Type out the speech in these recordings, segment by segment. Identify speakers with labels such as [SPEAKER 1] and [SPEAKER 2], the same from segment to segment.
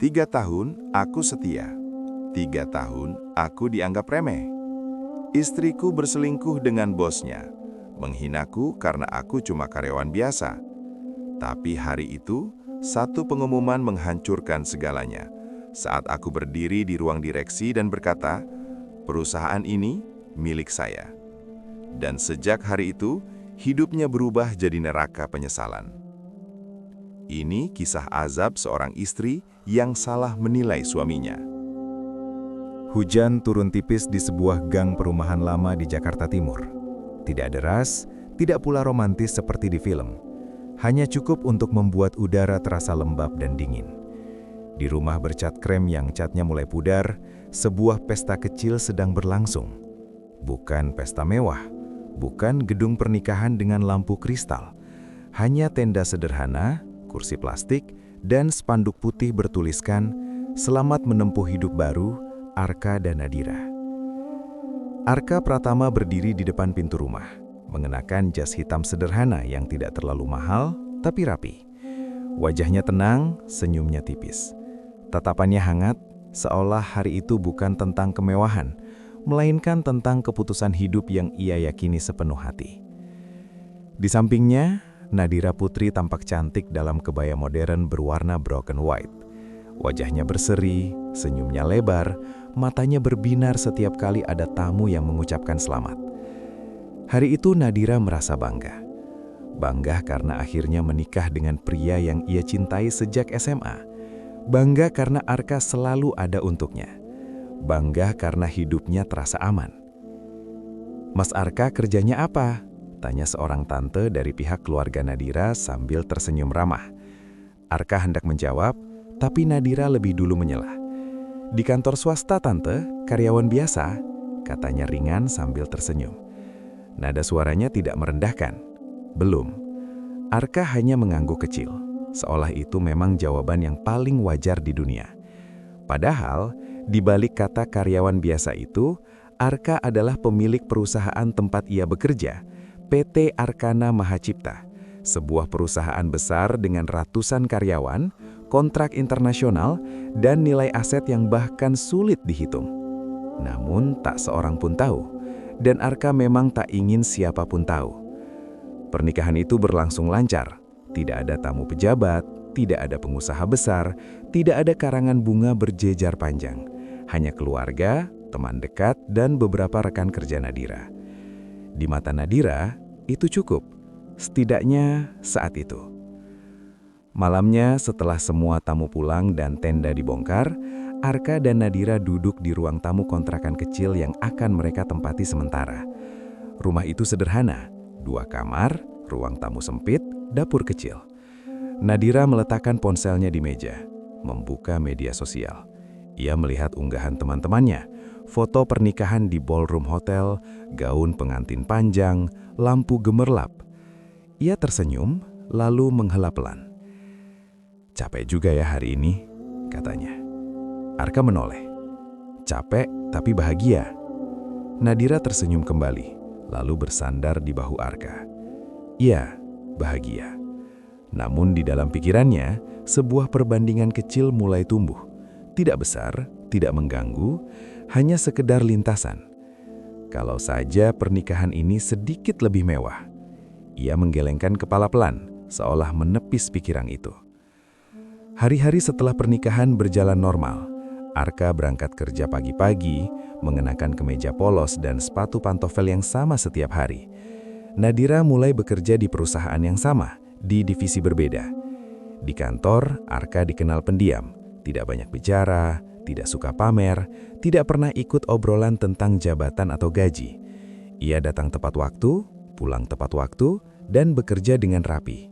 [SPEAKER 1] 3 tahun aku setia. 3 tahun aku dianggap remeh. Istriku berselingkuh dengan bosnya, menghinaku karena aku cuma karyawan biasa. Tapi hari itu, satu pengumuman menghancurkan segalanya. Saat aku berdiri di ruang direksi dan berkata, perusahaan ini milik saya. Dan sejak hari itu, hidupnya berubah jadi neraka penyesalan. Ini kisah azab seorang istri yang salah menilai suaminya.
[SPEAKER 2] Hujan turun tipis di sebuah gang perumahan lama di Jakarta Timur. Tidak deras, tidak pula romantis seperti di film. Hanya cukup untuk membuat udara terasa lembab dan dingin. Di rumah bercat krem yang catnya mulai pudar, sebuah pesta kecil sedang berlangsung. Bukan pesta mewah, bukan gedung pernikahan dengan lampu kristal. Hanya tenda sederhana, kursi plastik, dan spanduk putih bertuliskan, "Selamat menempuh hidup baru, Arka dan Nadira." Arka Pratama berdiri di depan pintu rumah, mengenakan jas hitam sederhana yang tidak terlalu mahal, tapi rapi. Wajahnya tenang, senyumnya tipis. Tatapannya hangat, seolah hari itu bukan tentang kemewahan, melainkan tentang keputusan hidup yang ia yakini sepenuh hati. Di sampingnya, Nadira Putri tampak cantik dalam kebaya modern berwarna broken white. Wajahnya berseri, senyumnya lebar, matanya berbinar setiap kali ada tamu yang mengucapkan selamat. Hari itu Nadira merasa bangga. Bangga karena akhirnya menikah dengan pria yang ia cintai sejak SMA. Bangga karena Arka selalu ada untuknya. Bangga karena hidupnya terasa aman. "Mas Arka kerjanya apa?" tanya seorang tante dari pihak keluarga Nadira sambil tersenyum ramah. Arka hendak menjawab, tapi Nadira lebih dulu menyelah. "Di kantor swasta, Tante, karyawan biasa," katanya ringan sambil tersenyum. Nada suaranya tidak merendahkan. Belum. Arka hanya mengangguk kecil, seolah itu memang jawaban yang paling wajar di dunia. Padahal, di balik kata karyawan biasa itu, Arka adalah pemilik perusahaan tempat ia bekerja, PT Arkana Mahacipta, sebuah perusahaan besar dengan ratusan karyawan, kontrak internasional, dan nilai aset yang bahkan sulit dihitung. Namun, tak seorang pun tahu, dan Arka memang tak ingin siapapun tahu. Pernikahan itu berlangsung lancar. Tidak ada tamu pejabat, tidak ada pengusaha besar, tidak ada karangan bunga berjejar panjang. Hanya keluarga, teman dekat, dan beberapa rekan kerja Nadira. Di mata Nadira, itu cukup. Setidaknya saat itu. Malamnya setelah semua tamu pulang dan tenda dibongkar, Arka dan Nadira duduk di ruang tamu kontrakan kecil yang akan mereka tempati sementara. Rumah itu sederhana, 2 kamar, ruang tamu sempit, dapur kecil. Nadira meletakkan ponselnya di meja, membuka media sosial. Ia melihat unggahan teman-temannya, foto pernikahan di ballroom hotel, gaun pengantin panjang, lampu gemerlap. Ia tersenyum, lalu menghela pelan. "Capek juga ya hari ini," katanya. Arka menoleh. "Capek tapi bahagia." Nadira tersenyum kembali, lalu bersandar di bahu Arka. "Iya, bahagia." Namun di dalam pikirannya, sebuah perbandingan kecil mulai tumbuh. Tidak besar, tidak mengganggu, hanya sekedar lintasan. Kalau saja pernikahan ini sedikit lebih mewah. Ia menggelengkan kepala pelan, seolah menepis pikiran itu. Hari-hari setelah pernikahan berjalan normal. Arka berangkat kerja pagi-pagi, mengenakan kemeja polos dan sepatu pantofel yang sama setiap hari. Nadira mulai bekerja di perusahaan yang sama, di divisi berbeda. Di kantor, Arka dikenal pendiam, tidak banyak bicara, tidak suka pamer, tidak pernah ikut obrolan tentang jabatan atau gaji. Ia datang tepat waktu, pulang tepat waktu, dan bekerja dengan rapi.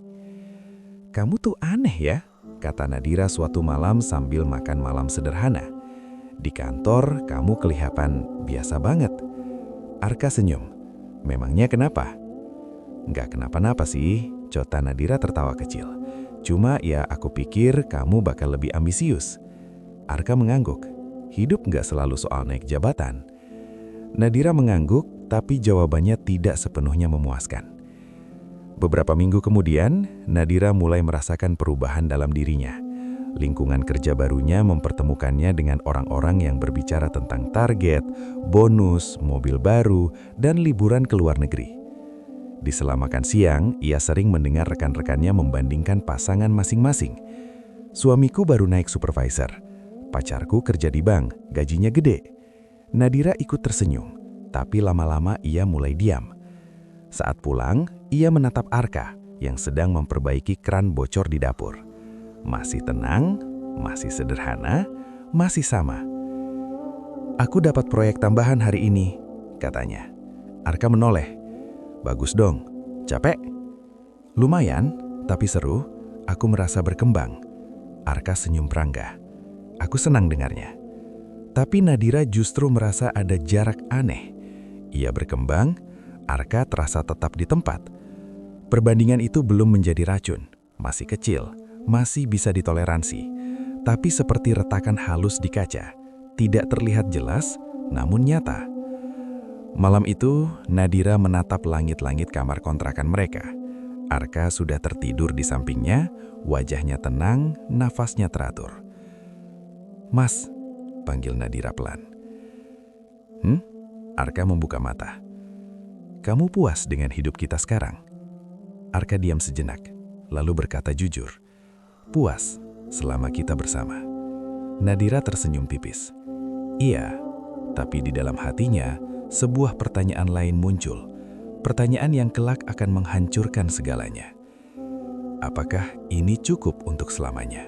[SPEAKER 2] "Kamu tuh aneh ya," kata Nadira suatu malam sambil makan malam sederhana. "Di kantor, kamu kelihatan biasa banget." Arka senyum. "Memangnya kenapa?" "Nggak kenapa-napa sih," cota Nadira tertawa kecil. "Cuma ya aku pikir kamu bakal lebih ambisius." Arka mengangguk. Hidup nggak selalu soal naik jabatan. Nadira mengangguk, tapi jawabannya tidak sepenuhnya memuaskan. Beberapa minggu kemudian, Nadira mulai merasakan perubahan dalam dirinya. Lingkungan kerja barunya mempertemukannya dengan orang-orang yang berbicara tentang target, bonus, mobil baru, dan liburan ke luar negeri. Di sela makan siang, ia sering mendengar rekan-rekannya membandingkan pasangan masing-masing. Suamiku baru naik supervisor. Pacarku kerja di bank, gajinya gede. Nadira ikut tersenyum, tapi lama-lama ia mulai diam. Saat pulang, ia menatap Arka yang sedang memperbaiki keran bocor di dapur. Masih tenang, masih sederhana, masih sama. "Aku dapat proyek tambahan hari ini," katanya. Arka menoleh. "Bagus dong. Capek?" "Lumayan, tapi seru. Aku merasa berkembang." Arka senyum perangga. Aku senang dengarnya. Tapi Nadira justru merasa ada jarak aneh. Ia berkembang, Arka terasa tetap di tempat. Perbandingan itu belum menjadi racun. Masih kecil, masih bisa ditoleransi. Tapi seperti retakan halus di kaca. Tidak terlihat jelas, namun nyata. Malam itu, Nadira menatap langit-langit kamar kontrakan mereka. Arka sudah tertidur di sampingnya, wajahnya tenang, nafasnya teratur. "Mas," panggil Nadira pelan. Arka membuka mata. "Kamu puas dengan hidup kita sekarang?" Arka diam sejenak, lalu berkata jujur, "Puas, selama kita bersama." Nadira tersenyum tipis. "Iya, tapi di dalam hatinya, sebuah pertanyaan lain muncul. Pertanyaan yang kelak akan menghancurkan segalanya. Apakah ini cukup untuk selamanya?"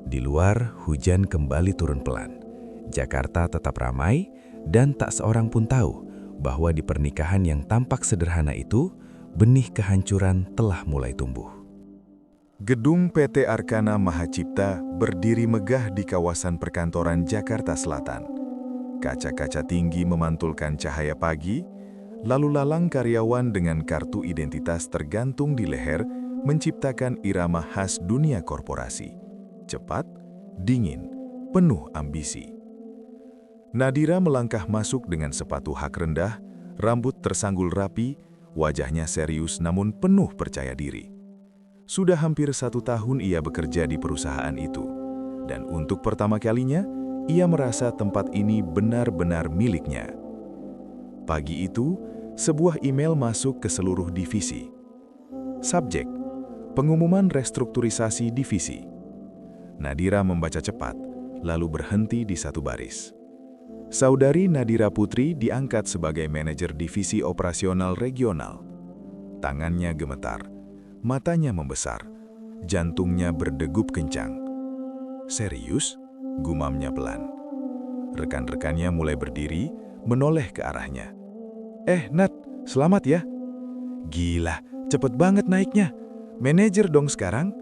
[SPEAKER 2] Di luar, hujan kembali turun pelan. Jakarta tetap ramai, dan tak seorang pun tahu bahwa di pernikahan yang tampak sederhana itu, benih kehancuran telah mulai tumbuh.
[SPEAKER 1] Gedung PT Arkana Mahacipta berdiri megah di kawasan perkantoran Jakarta Selatan. Kaca-kaca tinggi memantulkan cahaya pagi, lalu lalang karyawan dengan kartu identitas tergantung di leher menciptakan irama khas dunia korporasi. Cepat, dingin, penuh ambisi. Nadira melangkah masuk dengan sepatu hak rendah, rambut tersanggul rapi, wajahnya serius namun penuh percaya diri. Sudah hampir 1 tahun ia bekerja di perusahaan itu, dan untuk pertama kalinya, ia merasa tempat ini benar-benar miliknya. Pagi itu, sebuah email masuk ke seluruh divisi. Subjek: pengumuman restrukturisasi divisi. Nadira membaca cepat, lalu berhenti di satu baris. Saudari Nadira Putri diangkat sebagai manajer divisi operasional regional. Tangannya gemetar, matanya membesar, jantungnya berdegup kencang. "Serius?" gumamnya pelan. Rekan-rekannya mulai berdiri, menoleh ke arahnya. Nat, selamat ya." "Gila, cepet banget naiknya. Manajer dong sekarang?"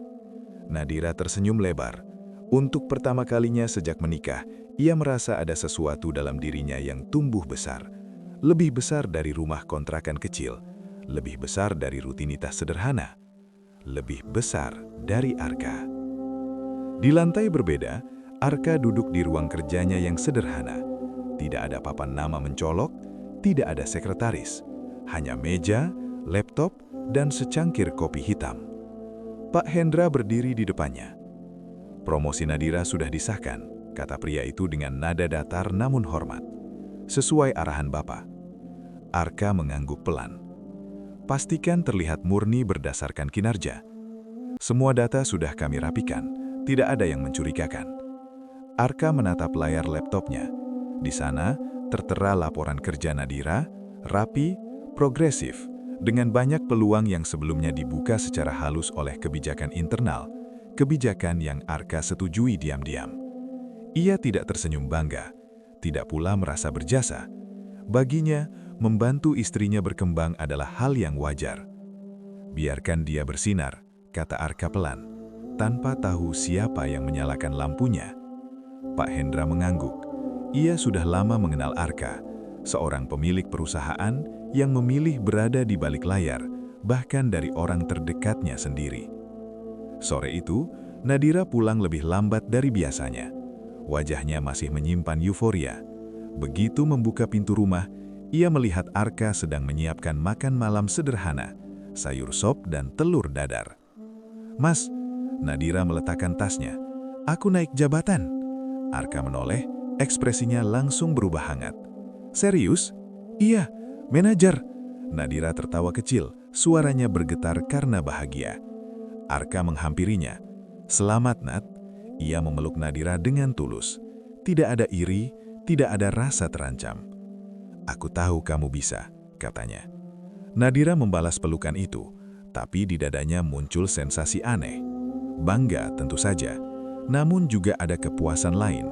[SPEAKER 1] Nadira tersenyum lebar. Untuk pertama kalinya sejak menikah, ia merasa ada sesuatu dalam dirinya yang tumbuh besar. Lebih besar dari rumah kontrakan kecil, lebih besar dari rutinitas sederhana, lebih besar dari Arka. Di lantai berbeda, Arka duduk di ruang kerjanya yang sederhana. Tidak ada papan nama mencolok, tidak ada sekretaris, hanya meja, laptop, dan secangkir kopi hitam. Pak Hendra berdiri di depannya. "Promosi Nadira sudah disahkan," kata pria itu dengan nada datar namun hormat. "Sesuai arahan Bapak." Arka mengangguk pelan. "Pastikan terlihat murni berdasarkan kinerja. Semua data sudah kami rapikan, tidak ada yang mencurigakan." Arka menatap layar laptopnya. Di sana, tertera laporan kerja Nadira, rapi, progresif, dengan banyak peluang yang sebelumnya dibuka secara halus oleh kebijakan internal, kebijakan yang Arka setujui diam-diam. Ia tidak tersenyum bangga, tidak pula merasa berjasa. Baginya, membantu istrinya berkembang adalah hal yang wajar. "Biarkan dia bersinar," kata Arka pelan, tanpa tahu siapa yang menyalakan lampunya. Pak Hendra mengangguk. Ia sudah lama mengenal Arka, seorang pemilik perusahaan yang memilih berada di balik layar, bahkan dari orang terdekatnya sendiri. Sore itu, Nadira pulang lebih lambat dari biasanya. Wajahnya masih menyimpan euforia. Begitu membuka pintu rumah, ia melihat Arka sedang menyiapkan makan malam sederhana, sayur sop dan telur dadar. "Mas," Nadira meletakkan tasnya,
[SPEAKER 3] aku naik jabatan. Arka menoleh, ekspresinya langsung berubah hangat. Serius? Iya, manajer. Nadira tertawa kecil, suaranya bergetar karena bahagia. Arka menghampirinya. Selamat, Nat. Ia memeluk Nadira dengan tulus. Tidak ada iri, tidak ada rasa terancam. Aku tahu kamu bisa, katanya. Nadira membalas pelukan itu, tapi di dadanya muncul sensasi aneh. Bangga tentu saja, namun juga ada kepuasan lain.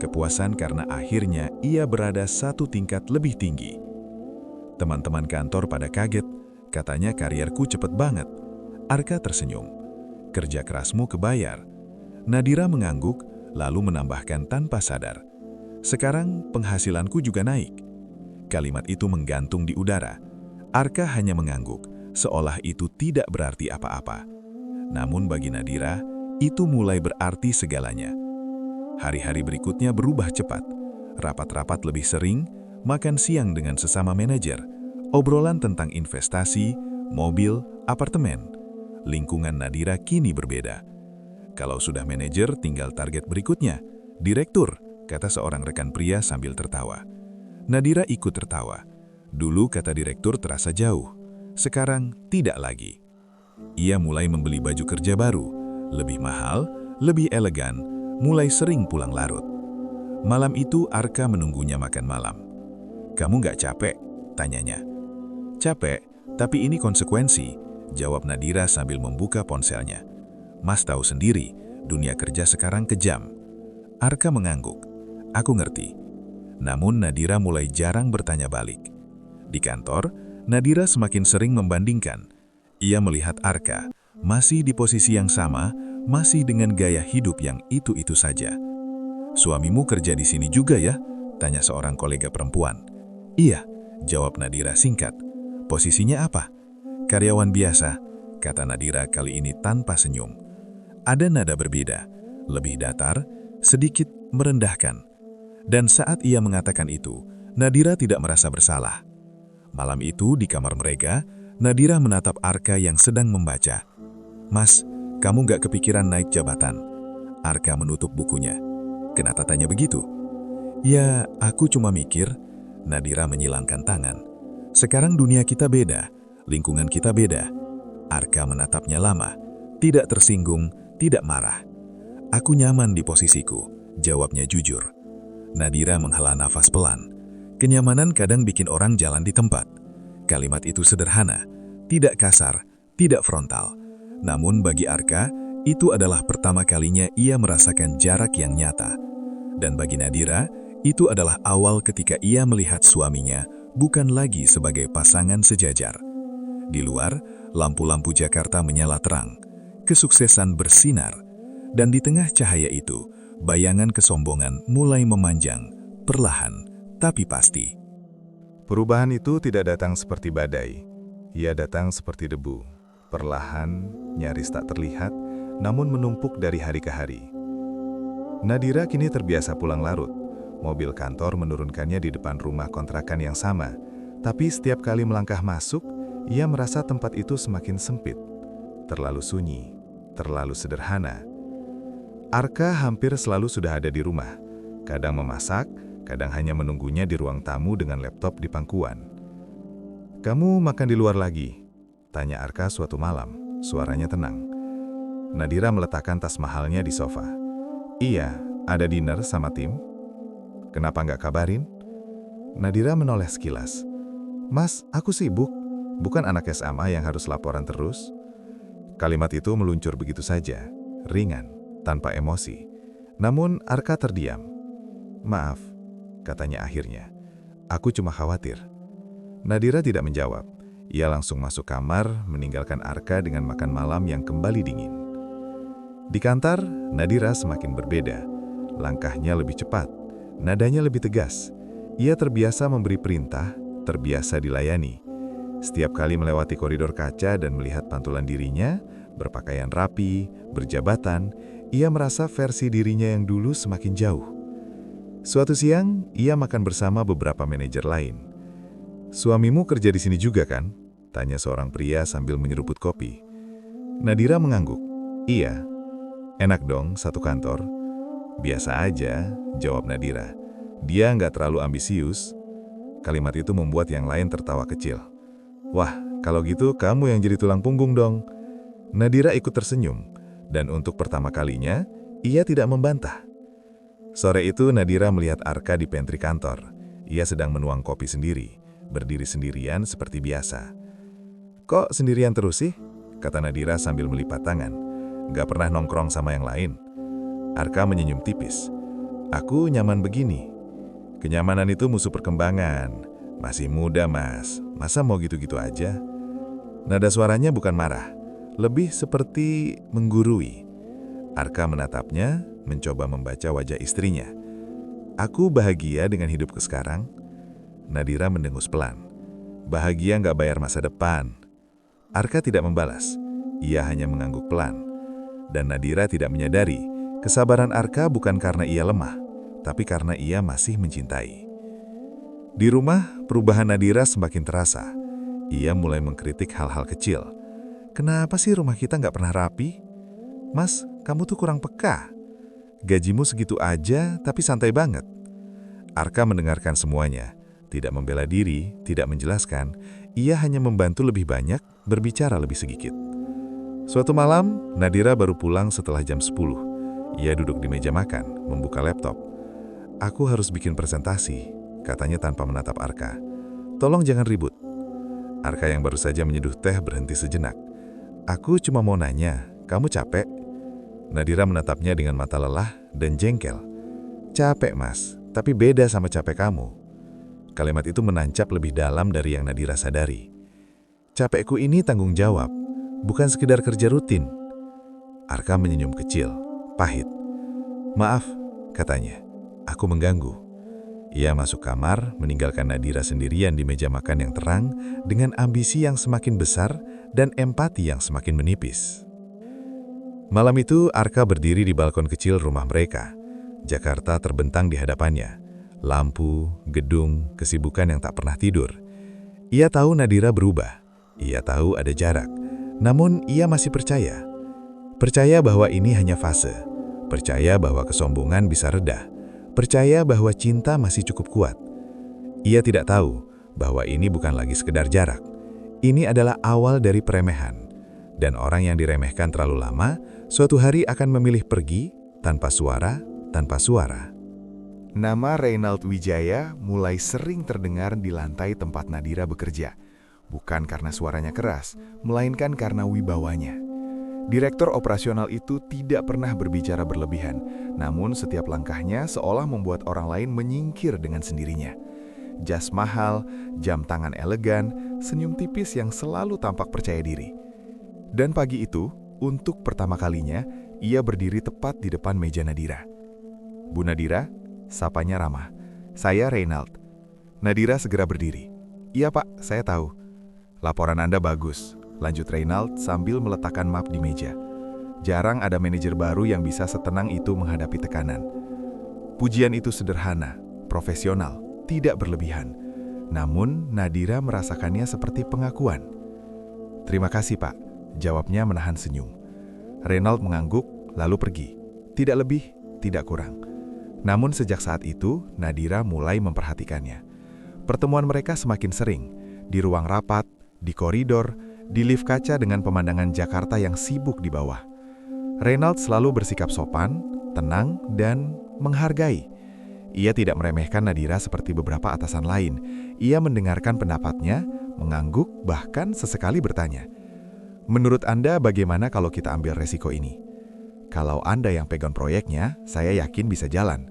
[SPEAKER 3] Kepuasan karena akhirnya ia berada satu tingkat lebih tinggi. Teman-teman kantor pada kaget, katanya karierku cepet banget. Arka tersenyum. Kerja kerasmu kebayar. Nadira mengangguk, lalu menambahkan tanpa sadar. Sekarang penghasilanku juga naik. Kalimat itu menggantung di udara. Arka hanya mengangguk, seolah itu tidak berarti apa-apa. Namun bagi Nadira, itu mulai berarti segalanya. Hari-hari berikutnya berubah cepat. Rapat-rapat lebih sering, makan siang dengan sesama manajer, obrolan tentang investasi, mobil, apartemen. Lingkungan Nadira kini berbeda. Kalau sudah manajer, tinggal target berikutnya. Direktur, kata seorang rekan pria sambil tertawa. Nadira ikut tertawa. Dulu kata direktur terasa jauh, sekarang tidak lagi. Ia mulai membeli baju kerja baru, lebih mahal, lebih elegan, mulai sering pulang larut. Malam itu Arka menunggunya makan malam. Kamu nggak capek? Tanyanya. Capek, tapi ini konsekuensi, jawab Nadira sambil membuka ponselnya. Mas tahu sendiri, dunia kerja sekarang kejam. Arka mengangguk. Aku ngerti. Namun Nadira mulai jarang bertanya balik. Di kantor, Nadira semakin sering membandingkan. Ia melihat Arka, masih di posisi yang sama, masih dengan gaya hidup yang itu-itu saja. Suamimu kerja di sini juga ya? Tanya seorang kolega perempuan. Iya, jawab Nadira singkat. Posisinya apa? Karyawan biasa, kata Nadira kali ini tanpa senyum. Ada nada berbeda, lebih datar, sedikit merendahkan. Dan saat ia mengatakan itu, Nadira tidak merasa bersalah. Malam itu di kamar mereka, Nadira menatap Arka yang sedang membaca. Mas, kamu gak kepikiran naik jabatan? Arka menutup bukunya. Kenapa tanya begitu? Ya, aku cuma mikir. Nadira menyilangkan tangan. Sekarang dunia kita beda, lingkungan kita beda. Arka menatapnya lama, tidak tersinggung, tidak marah. Aku nyaman di posisiku, jawabnya jujur. Nadira menghela nafas pelan. Kenyamanan kadang bikin orang jalan di tempat. Kalimat itu sederhana, tidak kasar, tidak frontal. Namun bagi Arka, itu adalah pertama kalinya ia merasakan jarak yang nyata. Dan bagi Nadira, itu adalah awal ketika ia melihat suaminya bukan lagi sebagai pasangan sejajar. Di luar, lampu-lampu Jakarta menyala terang, kesuksesan bersinar, dan di tengah cahaya itu, bayangan kesombongan mulai memanjang, perlahan tapi pasti.
[SPEAKER 1] Perubahan itu tidak datang seperti badai. Ia datang seperti debu. Perlahan, nyaris tak terlihat, namun menumpuk dari hari ke hari. Nadira kini terbiasa pulang larut. Mobil kantor menurunkannya di depan rumah kontrakan yang sama. Tapi setiap kali melangkah masuk, ia merasa tempat itu semakin sempit. Terlalu sunyi, terlalu sederhana. Arka hampir selalu sudah ada di rumah. Kadang memasak, kadang hanya menunggunya di ruang tamu dengan laptop di pangkuan. Kamu makan di luar lagi? Tanya Arka suatu malam, suaranya tenang. Nadira meletakkan tas mahalnya di sofa. Iya, ada dinner sama tim. Kenapa nggak kabarin? Nadira menoleh sekilas. Mas, aku sibuk. Bukan anak SMA yang harus laporan terus. Kalimat itu meluncur begitu saja, ringan, tanpa emosi. Namun Arka terdiam. Maaf, katanya akhirnya. Aku cuma khawatir. Nadira tidak menjawab. Ia langsung masuk kamar, meninggalkan Arka dengan makan malam yang kembali dingin. Di kantor, Nadira semakin berbeda. Langkahnya lebih cepat, nadanya lebih tegas. Ia terbiasa memberi perintah, terbiasa dilayani. Setiap kali melewati koridor kaca dan melihat pantulan dirinya, berpakaian rapi, berjabatan, ia merasa versi dirinya yang dulu semakin jauh. Suatu siang, ia makan bersama beberapa manajer lain. Suamimu kerja di sini juga kan? Tanya seorang pria sambil menyeruput kopi. Nadira mengangguk. Iya.
[SPEAKER 3] Enak dong satu kantor. Biasa aja, jawab Nadira. Dia nggak terlalu ambisius. Kalimat itu membuat yang lain tertawa kecil. Wah, kalau gitu kamu yang jadi tulang punggung dong. Nadira ikut tersenyum, dan untuk pertama kalinya, ia tidak membantah. Sore itu Nadira melihat Arka di pantry kantor. Ia sedang menuang kopi sendiri, berdiri sendirian seperti biasa. Kok sendirian terus sih? Kata Nadira sambil melipat tangan. Gak pernah nongkrong sama yang lain. Arka menyenyum tipis. Aku nyaman begini. Kenyamanan itu musuh perkembangan. Masih muda mas, masa mau gitu-gitu aja? Nada suaranya bukan marah, lebih seperti menggurui. Arka menatapnya, mencoba membaca wajah istrinya. Aku bahagia dengan hidupku sekarang. Nadira mendengus pelan. Bahagia gak bayar masa depan. Arka tidak membalas. Ia hanya mengangguk pelan. Dan Nadira tidak menyadari, kesabaran Arka bukan karena ia lemah, tapi karena ia masih mencintai. Di rumah, perubahan Nadira semakin terasa. Ia mulai mengkritik hal-hal kecil. Kenapa sih rumah kita nggak pernah rapi? Mas, kamu tuh kurang peka. Gajimu segitu aja, tapi santai banget. Arka mendengarkan semuanya, tidak membela diri, tidak menjelaskan. Ia hanya membantu lebih banyak, berbicara lebih sedikit. Suatu malam, Nadira baru pulang setelah jam 10. Ia duduk di meja makan, membuka laptop. Aku harus bikin presentasi, katanya tanpa menatap Arka. Tolong jangan ribut. Arka yang baru saja menyeduh teh berhenti sejenak. Aku cuma mau nanya, kamu capek? Nadira menatapnya dengan mata lelah dan jengkel. Capek mas, tapi beda sama capek kamu. Kalimat itu menancap lebih dalam dari yang Nadira sadari. Capekku ini tanggung jawab. Bukan sekedar kerja rutin. Arka menyenyum kecil, pahit. Maaf, katanya. Aku mengganggu. Ia masuk kamar, meninggalkan Nadira sendirian di meja makan yang terang, dengan ambisi yang semakin besar dan empati yang semakin menipis. Malam itu, Arka berdiri di balkon kecil rumah mereka. Jakarta terbentang di hadapannya. Lampu, gedung, kesibukan yang tak pernah tidur. Ia tahu Nadira berubah. Ia tahu ada jarak. Namun ia masih percaya. Percaya bahwa ini hanya fase. Percaya bahwa kesombongan bisa reda. Percaya bahwa cinta masih cukup kuat. Ia tidak tahu bahwa ini bukan lagi sekedar jarak. Ini adalah awal dari peremehan. Dan orang yang diremehkan terlalu lama, suatu hari akan memilih pergi tanpa suara, tanpa suara.
[SPEAKER 2] Nama Reynald Wijaya mulai sering terdengar di lantai tempat Nadira bekerja. Bukan karena suaranya keras, melainkan karena wibawanya. Direktur operasional itu tidak pernah berbicara berlebihan, namun setiap langkahnya seolah membuat orang lain menyingkir dengan sendirinya. Jas mahal, jam tangan elegan, senyum tipis yang selalu tampak percaya diri. Dan pagi itu, untuk pertama kalinya, ia berdiri tepat di depan meja Nadira. Bu Nadira, sapanya ramah. Saya Reynald. Nadira segera berdiri. Iya Pak, saya tahu. Laporan Anda bagus, lanjut Reynald sambil meletakkan map di meja. Jarang ada manajer baru yang bisa setenang itu menghadapi tekanan. Pujian itu sederhana, profesional, tidak berlebihan. Namun Nadira merasakannya seperti pengakuan. Terima kasih Pak, jawabnya menahan senyum. Reynald mengangguk, lalu pergi. Tidak lebih, tidak kurang. Namun sejak saat itu, Nadira mulai memperhatikannya. Pertemuan mereka semakin sering, di ruang rapat, di koridor, di lift kaca dengan pemandangan Jakarta yang sibuk di bawah. Reynald selalu bersikap sopan, tenang, dan menghargai. Ia tidak meremehkan Nadira seperti beberapa atasan lain. Ia mendengarkan pendapatnya, mengangguk, bahkan sesekali bertanya, "Menurut Anda bagaimana kalau kita ambil resiko ini? Kalau Anda yang pegang proyeknya, saya yakin bisa jalan."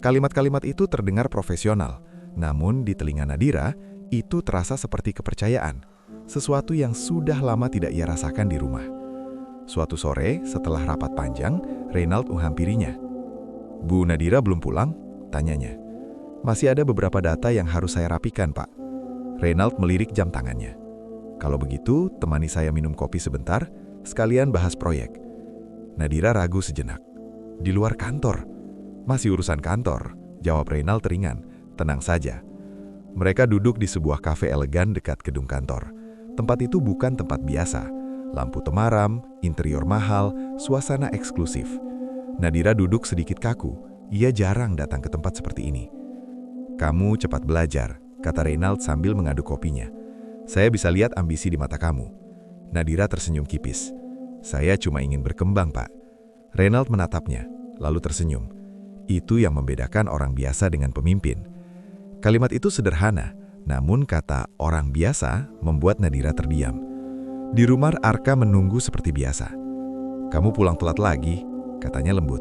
[SPEAKER 2] Kalimat-kalimat itu terdengar profesional, namun di telinga Nadira, itu terasa seperti kepercayaan, sesuatu yang sudah lama tidak ia rasakan di rumah. Suatu sore, setelah rapat panjang, Reynald menghampirinya. "Bu Nadira belum pulang?" tanyanya. "Masih ada beberapa data yang harus saya rapikan, Pak." Reynald melirik jam tangannya. "Kalau begitu, temani saya minum kopi sebentar, sekalian bahas proyek." Nadira ragu sejenak. "Di luar kantor?" "Masih urusan kantor," jawab Reynald ringan. "Tenang saja." Mereka duduk di sebuah kafe elegan dekat gedung kantor. Tempat itu bukan tempat biasa. Lampu temaram, interior mahal, suasana eksklusif. Nadira duduk sedikit kaku. Ia jarang datang ke tempat seperti ini. "Kamu cepat belajar," kata Reynald sambil mengaduk kopinya. "Saya bisa lihat ambisi di mata kamu." Nadira tersenyum kipis. "Saya cuma ingin berkembang, Pak." Reynald menatapnya, lalu tersenyum. Itu yang membedakan orang biasa dengan pemimpin. Kalimat itu sederhana, namun kata "orang biasa" membuat Nadira terdiam. Di rumah Arka menunggu seperti biasa. "Kamu pulang telat lagi," katanya lembut.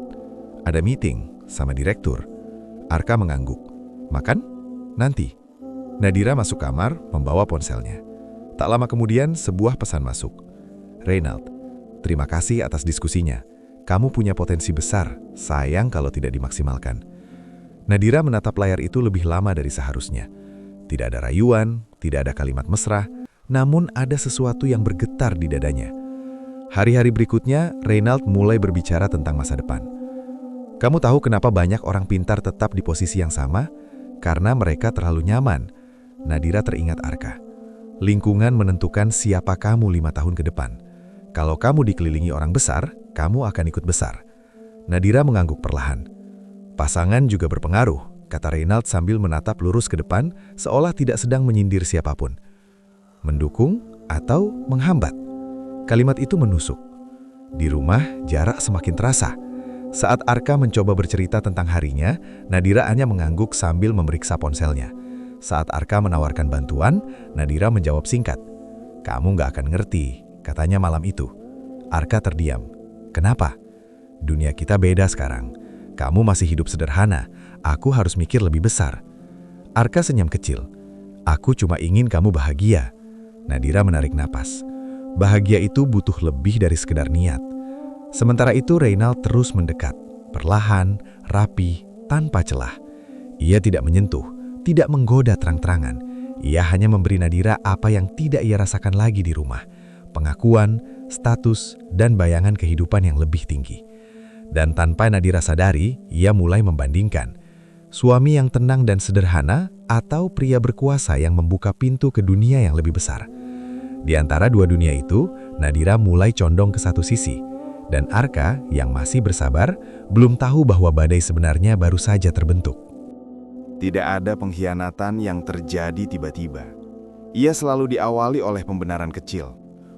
[SPEAKER 2] "Ada meeting sama direktur." Arka mengangguk. "Makan? Nanti." Nadira masuk kamar membawa ponselnya. Tak lama kemudian sebuah pesan masuk. "Reynald, terima kasih atas diskusinya. Kamu punya potensi besar, sayang kalau tidak dimaksimalkan." Nadira menatap layar itu lebih lama dari seharusnya. Tidak ada rayuan, tidak ada kalimat mesra, namun ada sesuatu yang bergetar di dadanya. Hari-hari berikutnya, Reynald mulai berbicara tentang masa depan. "Kamu tahu kenapa banyak orang pintar tetap di posisi yang sama? Karena mereka terlalu nyaman." Nadira teringat Arka. "Lingkungan menentukan siapa kamu 5 tahun ke depan. Kalau kamu dikelilingi orang besar, kamu akan ikut besar." Nadira mengangguk perlahan. "Pasangan juga berpengaruh," kata Reynald sambil menatap lurus ke depan, seolah tidak sedang menyindir siapapun. "Mendukung atau menghambat?" Kalimat itu menusuk. Di rumah, jarak semakin terasa. Saat Arka mencoba bercerita tentang harinya, Nadira hanya mengangguk sambil memeriksa ponselnya. Saat Arka menawarkan bantuan, Nadira menjawab singkat. "Kamu nggak akan ngerti," katanya malam itu. Arka terdiam. "Kenapa?" "Dunia kita beda sekarang. Kamu masih hidup sederhana, aku harus mikir lebih besar." Arka senyum kecil. "Aku cuma ingin kamu bahagia." Nadira menarik napas. Bahagia itu butuh lebih dari sekedar niat. Sementara itu Reynald terus mendekat, perlahan, rapi, tanpa celah. Ia tidak menyentuh, tidak menggoda terang-terangan. Ia hanya memberi Nadira apa yang tidak ia rasakan lagi di rumah. Pengakuan, status, dan bayangan kehidupan yang lebih tinggi. Dan tanpa Nadira sadari, ia mulai membandingkan. Suami yang tenang dan sederhana atau pria berkuasa yang membuka pintu ke dunia yang lebih besar. Di antara dua dunia itu, Nadira mulai condong ke satu sisi. Dan Arka yang masih bersabar, belum tahu bahwa badai sebenarnya baru saja terbentuk.
[SPEAKER 1] Tidak ada pengkhianatan yang terjadi tiba-tiba. Ia selalu diawali oleh pembenaran kecil,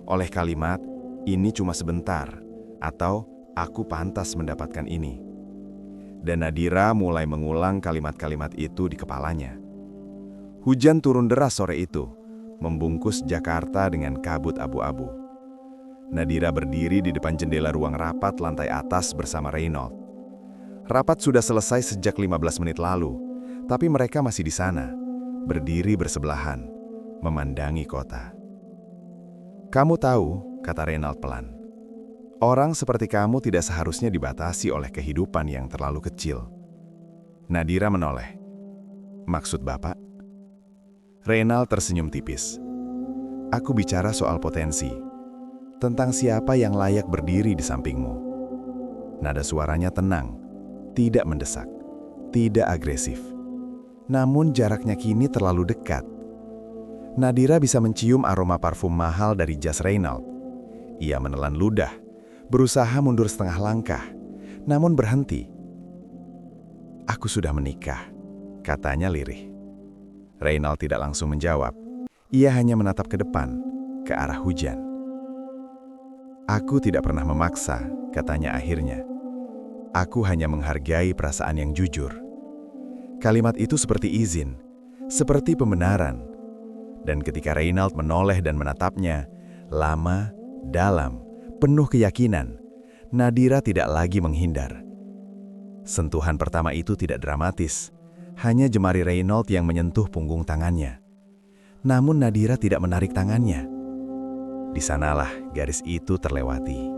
[SPEAKER 1] oleh kalimat, "Ini cuma sebentar," atau "Aku pantas mendapatkan ini." Dan Nadira mulai mengulang kalimat-kalimat itu di kepalanya. Hujan turun deras sore itu, membungkus Jakarta dengan kabut abu-abu. Nadira berdiri di depan jendela ruang rapat lantai atas bersama Reynald. Rapat sudah selesai sejak 15 menit lalu, tapi mereka masih di sana, berdiri bersebelahan, memandangi kota. "Kamu tahu," kata Reynald pelan, "orang seperti kamu tidak seharusnya dibatasi oleh kehidupan yang terlalu kecil." Nadira menoleh. "Maksud Bapak?" Reynald tersenyum tipis. "Aku bicara soal potensi, tentang siapa yang layak berdiri di sampingmu." Nada suaranya tenang, tidak mendesak, tidak agresif. Namun jaraknya kini terlalu dekat. Nadira bisa mencium aroma parfum mahal dari jas Reynald. Ia menelan ludah, berusaha mundur setengah langkah, namun berhenti. "Aku sudah menikah," katanya lirih. Reynald tidak langsung menjawab. Ia hanya menatap ke depan, ke arah hujan. "Aku tidak pernah memaksa," katanya akhirnya. "Aku hanya menghargai perasaan yang jujur." Kalimat itu seperti izin, seperti pembenaran. Dan ketika Reynald menoleh dan menatapnya, lama, dalam, penuh keyakinan, Nadira tidak lagi menghindar. Sentuhan pertama itu tidak dramatis, hanya jemari Reynald yang menyentuh punggung tangannya. Namun Nadira tidak menarik tangannya. Di sanalah garis itu terlewati.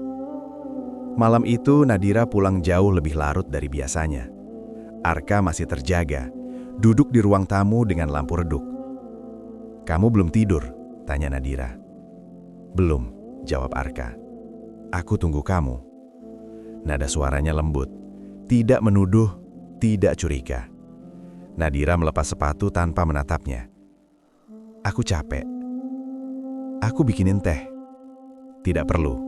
[SPEAKER 1] Malam itu Nadira pulang jauh lebih larut dari biasanya. Arka masih terjaga, duduk di ruang tamu dengan lampu redup. "Kamu belum tidur?" tanya Nadira. "Belum," jawab Arka. "Aku tunggu kamu." Nada suaranya lembut, tidak menuduh, tidak curiga. Nadira melepas sepatu tanpa menatapnya. "Aku capek. Aku bikinin teh."
[SPEAKER 3] tidak perlu.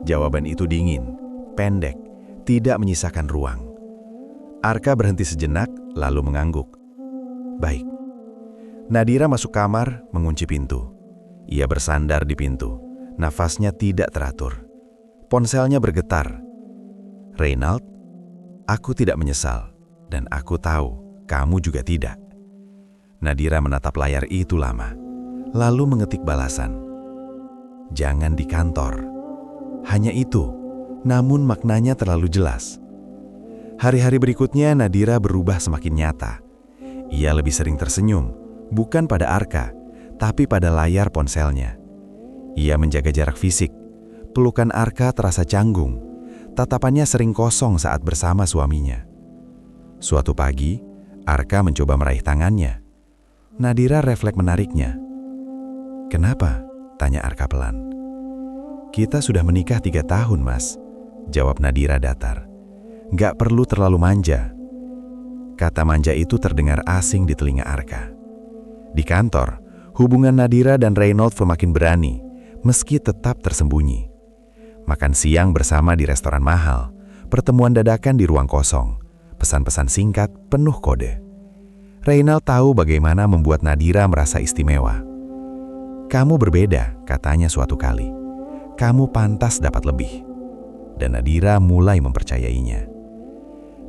[SPEAKER 3] Jawaban itu dingin, pendek, tidak menyisakan ruang. Arka berhenti sejenak, lalu mengangguk. Baik. Nadira masuk kamar, mengunci pintu. Ia bersandar di pintu. Nafasnya tidak teratur. Ponselnya bergetar. Reynald, aku tidak menyesal, dan aku tahu kamu juga tidak. Nadira menatap layar itu lama, lalu mengetik balasan. Jangan di kantor. Hanya itu, namun maknanya terlalu jelas. Hari-hari berikutnya Nadira berubah semakin nyata. Ia lebih sering tersenyum, bukan pada Arka, tapi pada layar ponselnya. Ia menjaga jarak fisik. Pelukan Arka terasa canggung. Tatapannya sering kosong saat bersama suaminya. Suatu pagi, Arka mencoba meraih tangannya. Nadira refleks menariknya. Kenapa? Tanya Arka pelan. Kita sudah menikah 3 tahun, Mas. Jawab Nadira datar. Gak perlu terlalu manja. Kata manja itu terdengar asing di telinga Arka. Di kantor, hubungan Nadira dan Reynald semakin berani, meski tetap tersembunyi. Makan siang bersama di restoran mahal, pertemuan dadakan di ruang kosong, pesan-pesan singkat penuh kode. Reynald tahu bagaimana membuat Nadira merasa istimewa. Kamu berbeda, katanya suatu kali. Kamu pantas dapat lebih. Dan Nadira mulai mempercayainya.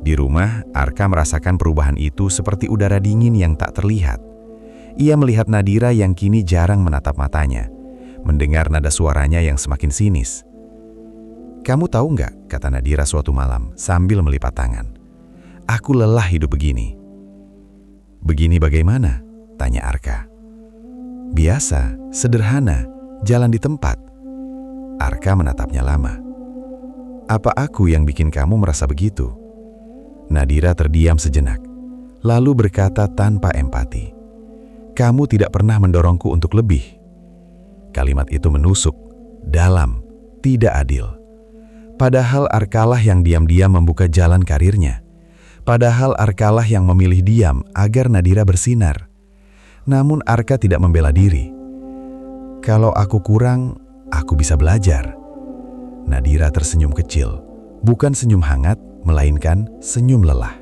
[SPEAKER 3] Di rumah, Arka merasakan perubahan itu seperti udara dingin yang tak terlihat. Ia melihat Nadira yang kini jarang menatap matanya, mendengar nada suaranya yang semakin sinis. Kamu tahu nggak, kata Nadira suatu malam sambil melipat tangan. Aku lelah hidup begini. Begini bagaimana? Tanya Arka. Biasa, sederhana, jalan di tempat. Arka menatapnya lama. Apa aku yang bikin kamu merasa begitu? Nadira terdiam sejenak, lalu berkata tanpa empati. Kamu tidak pernah mendorongku untuk lebih. Kalimat itu menusuk, dalam, tidak adil. Padahal Arkalah yang diam-diam membuka jalan karirnya. Padahal Arkalah yang memilih diam agar Nadira bersinar. Namun Arka tidak membela diri. Kalau aku kurang, aku bisa belajar. Nadira tersenyum kecil, bukan senyum hangat, melainkan senyum lelah.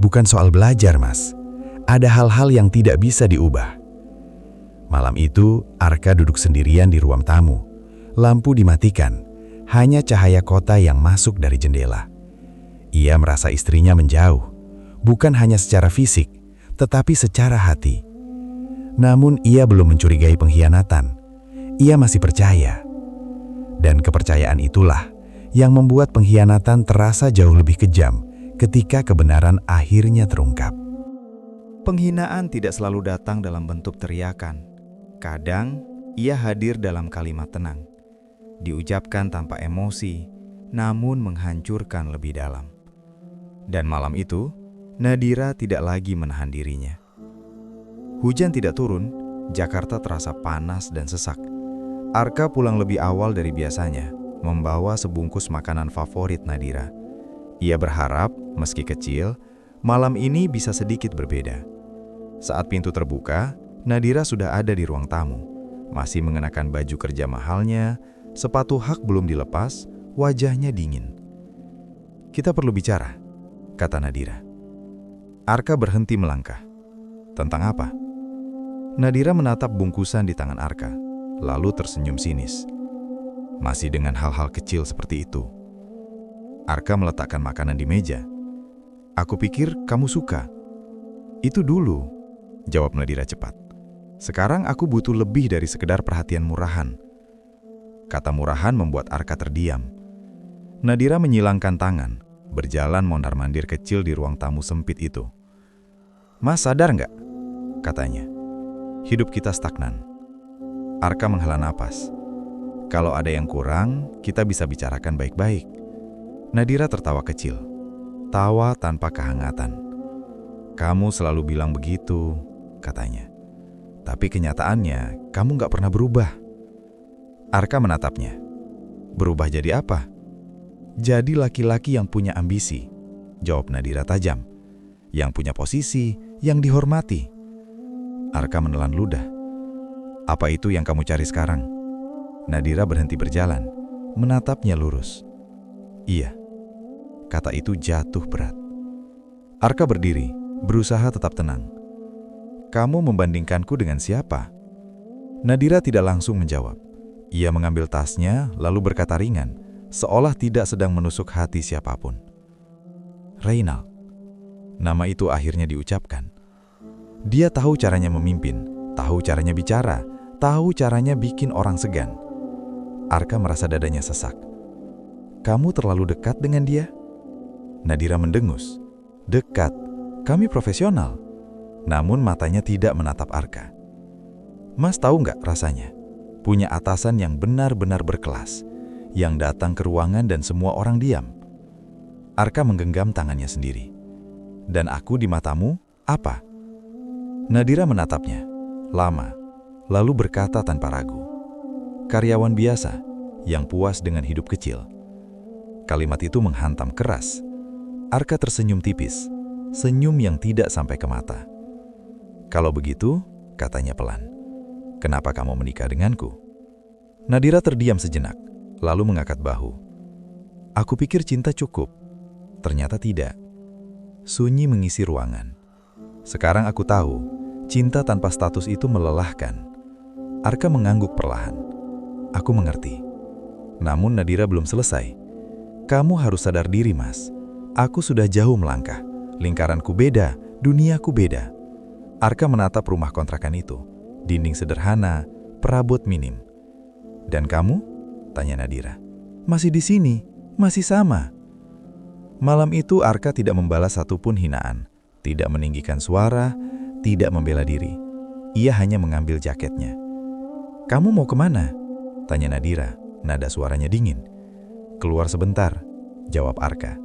[SPEAKER 3] Bukan soal belajar, Mas. Ada hal-hal yang tidak bisa diubah. Malam itu, Arka duduk sendirian di ruang tamu. Lampu dimatikan, hanya cahaya kota yang masuk dari jendela. Ia merasa istrinya menjauh, bukan hanya secara fisik, tetapi secara hati. Namun ia belum mencurigai pengkhianatan. Ia masih percaya. Dan kepercayaan itulah yang membuat pengkhianatan terasa jauh lebih kejam ketika kebenaran akhirnya terungkap.
[SPEAKER 2] Penghinaan tidak selalu datang dalam bentuk teriakan. Kadang, ia hadir dalam kalimat tenang. Diucapkan tanpa emosi, namun menghancurkan lebih dalam. Dan malam itu, Nadira tidak lagi menahan dirinya. Hujan tidak turun, Jakarta terasa panas dan sesak. Arka pulang lebih awal dari biasanya, membawa sebungkus makanan favorit Nadira. Ia berharap, meski kecil, malam ini bisa sedikit berbeda. Saat pintu terbuka, Nadira sudah ada di ruang tamu, masih mengenakan baju kerja mahalnya, sepatu hak belum dilepas, wajahnya dingin. Kita perlu bicara, kata Nadira. Arka berhenti melangkah. Tentang apa? Nadira menatap bungkusan di tangan Arka, lalu tersenyum sinis. Masih dengan hal-hal kecil seperti itu. Arka meletakkan makanan di meja. Aku pikir kamu suka. Itu dulu, jawab Nadira cepat. Sekarang aku butuh lebih dari sekedar perhatian murahan. Kata murahan membuat Arka terdiam. Nadira menyilangkan tangan, berjalan mondar-mandir kecil di ruang tamu sempit itu. Mas sadar nggak? Katanya. Hidup kita stagnan. Arka menghela napas. Kalau ada yang kurang, kita bisa bicarakan baik-baik. Nadira tertawa kecil. Tawa tanpa kehangatan. Kamu selalu bilang begitu, katanya. Tapi kenyataannya, kamu nggak pernah berubah. Arka menatapnya. Berubah jadi apa? Jadi laki-laki yang punya ambisi, jawab Nadira tajam. Yang punya posisi, yang dihormati. Arka menelan ludah. Apa itu yang kamu cari sekarang? Nadira berhenti berjalan, menatapnya lurus. Iya, kata itu jatuh berat. Arka berdiri, berusaha tetap tenang. Kamu membandingkanku dengan siapa? Nadira tidak langsung menjawab. Ia mengambil tasnya, lalu berkata ringan, seolah tidak sedang menusuk hati siapapun. Reynald. Nama itu akhirnya diucapkan. Dia tahu caranya memimpin, tahu caranya bicara, tahu caranya bikin orang segan. Arka merasa dadanya sesak. Kamu terlalu dekat dengan dia? Nadira mendengus. Dekat, kami profesional. Namun matanya tidak menatap Arka. Mas tahu nggak rasanya? Punya atasan yang benar-benar berkelas, yang datang ke ruangan dan semua orang diam. Arka menggenggam tangannya sendiri. Dan aku di matamu, apa? Nadira menatapnya, lama, lalu berkata tanpa ragu. Karyawan biasa, yang puas dengan hidup kecil. Kalimat itu menghantam keras. Arka tersenyum tipis, senyum yang tidak sampai ke mata. Kalau begitu, katanya pelan, kenapa kamu menikah denganku? Nadira terdiam sejenak, lalu mengangkat bahu. Aku pikir cinta cukup. Ternyata tidak. Sunyi mengisi ruangan. Sekarang aku tahu, cinta tanpa status itu melelahkan. Arka mengangguk perlahan. Aku mengerti. Namun Nadira belum selesai. Kamu harus sadar diri, Mas. Aku sudah jauh melangkah. Lingkaranku beda, duniaku beda. Arka menatap rumah kontrakan itu. Dinding sederhana, perabot minim. Dan kamu? Tanya Nadira. Masih di sini, masih sama. Malam itu Arka tidak membalas satupun hinaan, tidak meninggikan suara, tidak membela diri. Ia hanya mengambil jaketnya. Kamu mau kemana? Tanya Nadira, nada suaranya dingin. Keluar sebentar, jawab Arka.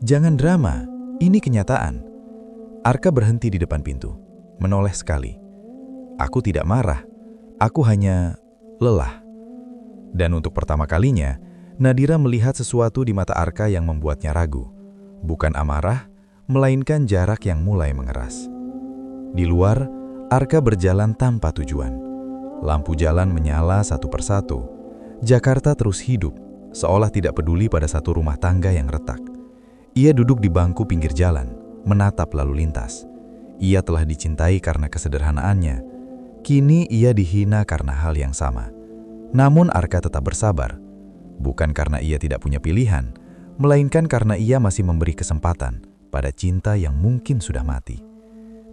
[SPEAKER 2] Jangan drama, ini kenyataan. Arka berhenti di depan pintu, menoleh sekali. Aku tidak marah, aku hanya lelah. Dan untuk pertama kalinya, Nadira melihat sesuatu di mata Arka yang membuatnya ragu. Bukan amarah, melainkan jarak yang mulai mengeras. Di luar, Arka berjalan tanpa tujuan. Lampu jalan menyala satu persatu. Jakarta terus hidup, seolah tidak peduli pada satu rumah tangga yang retak. Ia duduk di bangku pinggir jalan, menatap lalu lintas. Ia telah dicintai karena kesederhanaannya. Kini ia dihina karena hal yang sama. Namun Arka tetap bersabar. Bukan karena ia tidak punya pilihan, melainkan karena ia masih memberi kesempatan pada cinta yang mungkin sudah mati.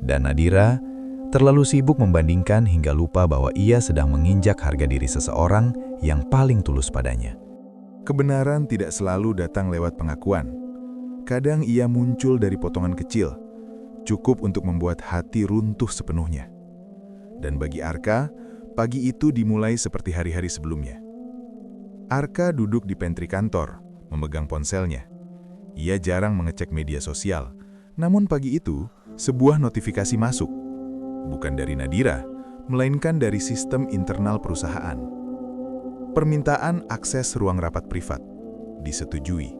[SPEAKER 2] Dan Nadira terlalu sibuk membandingkan hingga lupa bahwa ia sedang menginjak harga diri seseorang yang paling tulus padanya.
[SPEAKER 1] Kebenaran tidak selalu datang lewat pengakuan. Kadang ia muncul dari potongan kecil, cukup untuk membuat hati runtuh sepenuhnya. Dan bagi Arka, pagi itu dimulai seperti hari-hari sebelumnya. Arka duduk di pantry kantor, memegang ponselnya. Ia jarang mengecek media sosial, namun pagi itu, sebuah notifikasi masuk. Bukan dari Nadira, melainkan dari sistem internal perusahaan. Permintaan akses ruang rapat privat disetujui.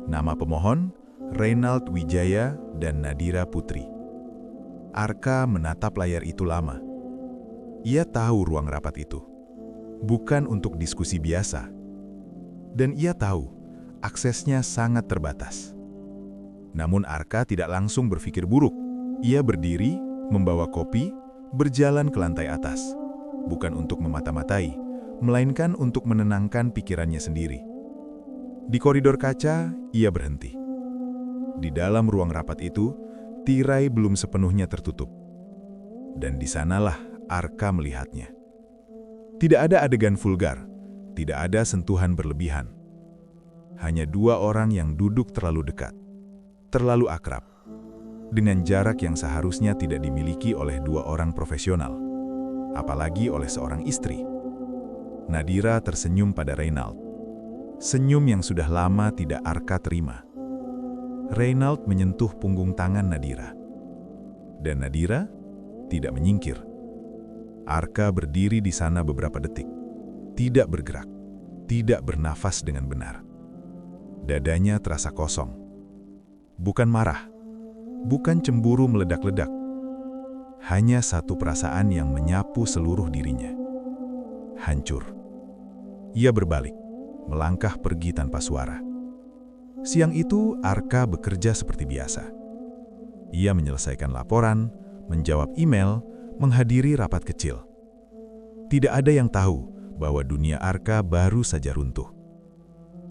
[SPEAKER 1] Nama pemohon, Reynald Wijaya dan Nadira Putri. Arka menatap layar itu lama. Ia tahu ruang rapat itu bukan untuk diskusi biasa. Dan ia tahu, aksesnya sangat terbatas. Namun Arka tidak langsung berpikir buruk. Ia berdiri, membawa kopi, berjalan ke lantai atas. Bukan untuk memata-matai, melainkan untuk menenangkan pikirannya sendiri. Di koridor kaca, ia berhenti. Di dalam ruang rapat itu, tirai belum sepenuhnya tertutup. Dan di sanalah Arka melihatnya. Tidak ada adegan vulgar, tidak ada sentuhan berlebihan. Hanya dua orang yang duduk terlalu dekat, terlalu akrab, dengan jarak yang seharusnya tidak dimiliki oleh dua orang profesional, apalagi oleh seorang istri. Nadira tersenyum pada Reynald. Senyum yang sudah lama tidak Arka terima. Reynald menyentuh punggung tangan Nadira. Dan Nadira tidak menyingkir. Arka berdiri di sana beberapa detik, tidak bergerak, tidak bernafas dengan benar. Dadanya terasa kosong. Bukan marah, bukan cemburu meledak-ledak. Hanya satu perasaan yang menyapu seluruh dirinya. Hancur.
[SPEAKER 3] Ia berbalik, melangkah pergi tanpa suara. Siang itu, Arka bekerja seperti biasa. Ia menyelesaikan laporan, menjawab email, menghadiri rapat kecil. Tidak ada yang tahu bahwa dunia Arka baru saja runtuh.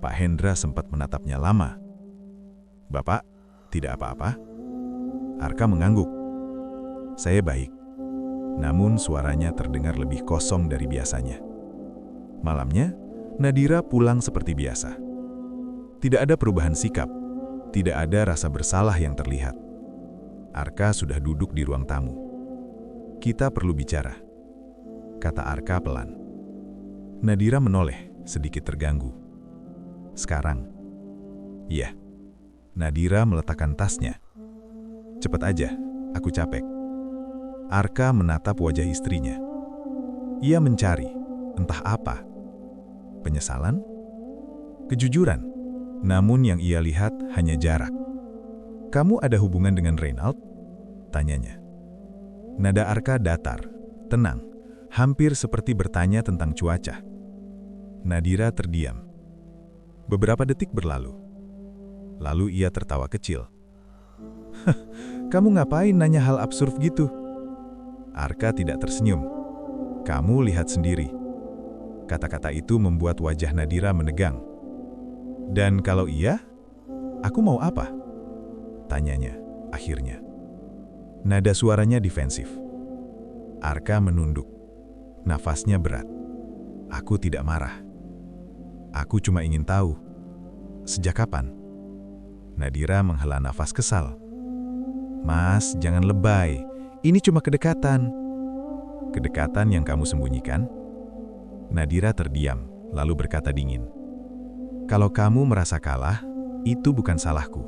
[SPEAKER 3] Pak Hendra sempat menatapnya lama. "Bapak, tidak apa-apa?" Arka mengangguk. "Saya baik." Namun suaranya terdengar lebih kosong dari biasanya. Malamnya, Nadira pulang seperti biasa. Tidak ada perubahan sikap, tidak ada rasa bersalah yang terlihat. Arka sudah duduk di ruang tamu. "Kita perlu bicara," kata Arka pelan. Nadira menoleh, sedikit terganggu. "Sekarang?" "Iya." Nadira meletakkan tasnya. "Cepat aja, aku capek." Arka menatap wajah istrinya. Ia mencari, entah apa. Penyesalan? Kejujuran? Namun yang ia lihat hanya jarak. "Kamu ada hubungan dengan Reynald?" tanyanya. Nada Arka datar, tenang, hampir seperti bertanya tentang cuaca. Nadira terdiam. Beberapa detik berlalu. Lalu ia tertawa kecil. "Kamu ngapain nanya hal absurd gitu?" Arka tidak tersenyum. "Kamu lihat sendiri." Kata-kata itu membuat wajah Nadira menegang. "Dan kalau iya, aku mau apa?" tanyanya akhirnya. Nada suaranya defensif. Arka menunduk. Nafasnya berat. "Aku tidak marah. Aku cuma ingin tahu, sejak kapan?" Nadira menghela nafas kesal. "Mas, jangan lebay. Ini cuma kedekatan." "Kedekatan yang kamu sembunyikan?" Nadira terdiam, lalu berkata dingin. "Kalau kamu merasa kalah, itu bukan salahku."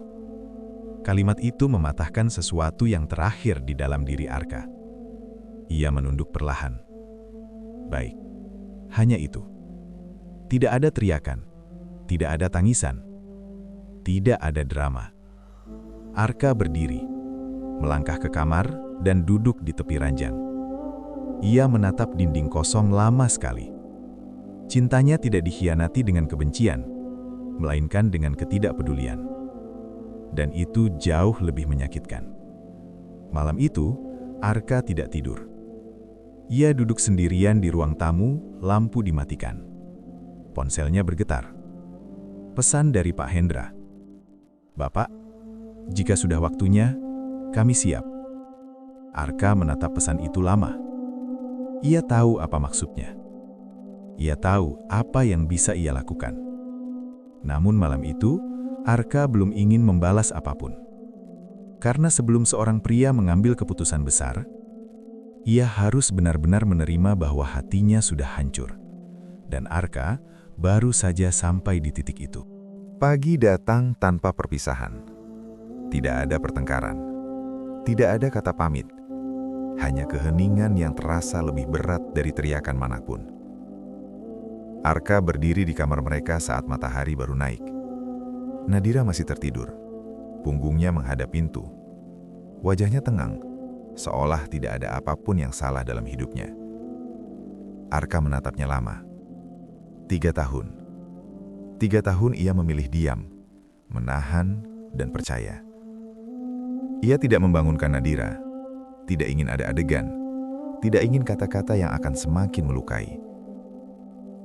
[SPEAKER 3] Kalimat itu mematahkan sesuatu yang terakhir di dalam diri Arka. Ia menunduk perlahan. "Baik, hanya itu." Tidak ada teriakan, tidak ada tangisan, tidak ada drama. Arka berdiri, melangkah ke kamar dan duduk di tepi ranjang. Ia menatap dinding kosong lama sekali. Cintanya tidak dikhianati dengan kebencian, melainkan dengan ketidakpedulian. Dan itu jauh lebih menyakitkan. Malam itu, Arka tidak tidur. Ia duduk sendirian di ruang tamu, lampu dimatikan. Ponselnya bergetar. Pesan dari Pak Hendra. "Bapak, jika sudah waktunya, kami siap." Arka menatap pesan itu lama. Ia tahu apa maksudnya. Ia tahu apa yang bisa ia lakukan. Namun malam itu, Arka belum ingin membalas apapun. Karena sebelum seorang pria mengambil keputusan besar, ia harus benar-benar menerima bahwa hatinya sudah hancur. Dan Arka baru saja sampai di titik itu.
[SPEAKER 1] Pagi datang tanpa perpisahan. Tidak ada pertengkaran. Tidak ada kata pamit. Hanya keheningan yang terasa lebih berat dari teriakan manapun. Arka berdiri di kamar mereka saat matahari baru naik. Nadira masih tertidur. Punggungnya menghadap pintu. Wajahnya tengang, seolah tidak ada apapun yang salah dalam hidupnya. Arka menatapnya lama. 3 tahun. 3 tahun ia memilih diam, menahan, dan percaya. Ia tidak membangunkan Nadira, tidak ingin ada adegan, tidak ingin kata-kata yang akan semakin melukai.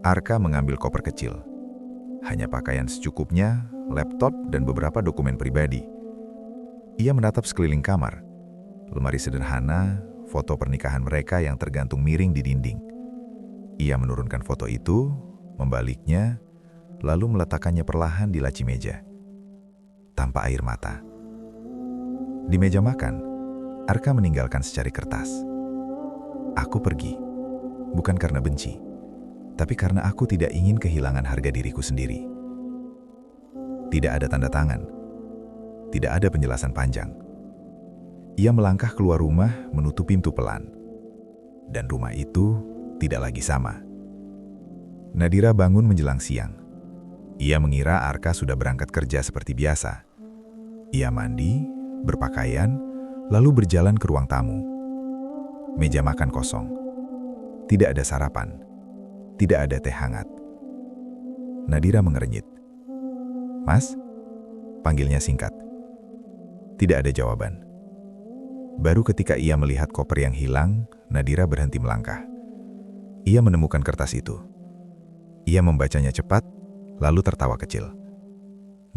[SPEAKER 1] Arka mengambil koper kecil. Hanya pakaian secukupnya, laptop, dan beberapa dokumen pribadi. Ia menatap sekeliling kamar. Lemari sederhana, foto pernikahan mereka yang tergantung miring di dinding. Ia menurunkan foto itu, membaliknya, lalu meletakkannya perlahan di laci meja. Tanpa air mata. Di meja makan, Arka meninggalkan secari kertas. "Aku pergi, bukan karena benci, tapi karena aku tidak ingin kehilangan harga diriku sendiri." Tidak ada tanda tangan. Tidak ada penjelasan panjang. Ia melangkah keluar rumah, menutup pintu pelan. Dan rumah itu tidak lagi sama. Nadira bangun menjelang siang. Ia mengira Arka sudah berangkat kerja seperti biasa. Ia mandi, berpakaian, lalu berjalan ke ruang tamu. Meja makan kosong. Tidak ada sarapan. Tidak ada teh hangat.
[SPEAKER 2] Nadira mengernyit. "Mas?" Panggilnya singkat. Tidak ada jawaban. Baru ketika ia melihat koper yang hilang, Nadira berhenti melangkah. Ia menemukan kertas itu. Ia membacanya cepat, lalu tertawa kecil.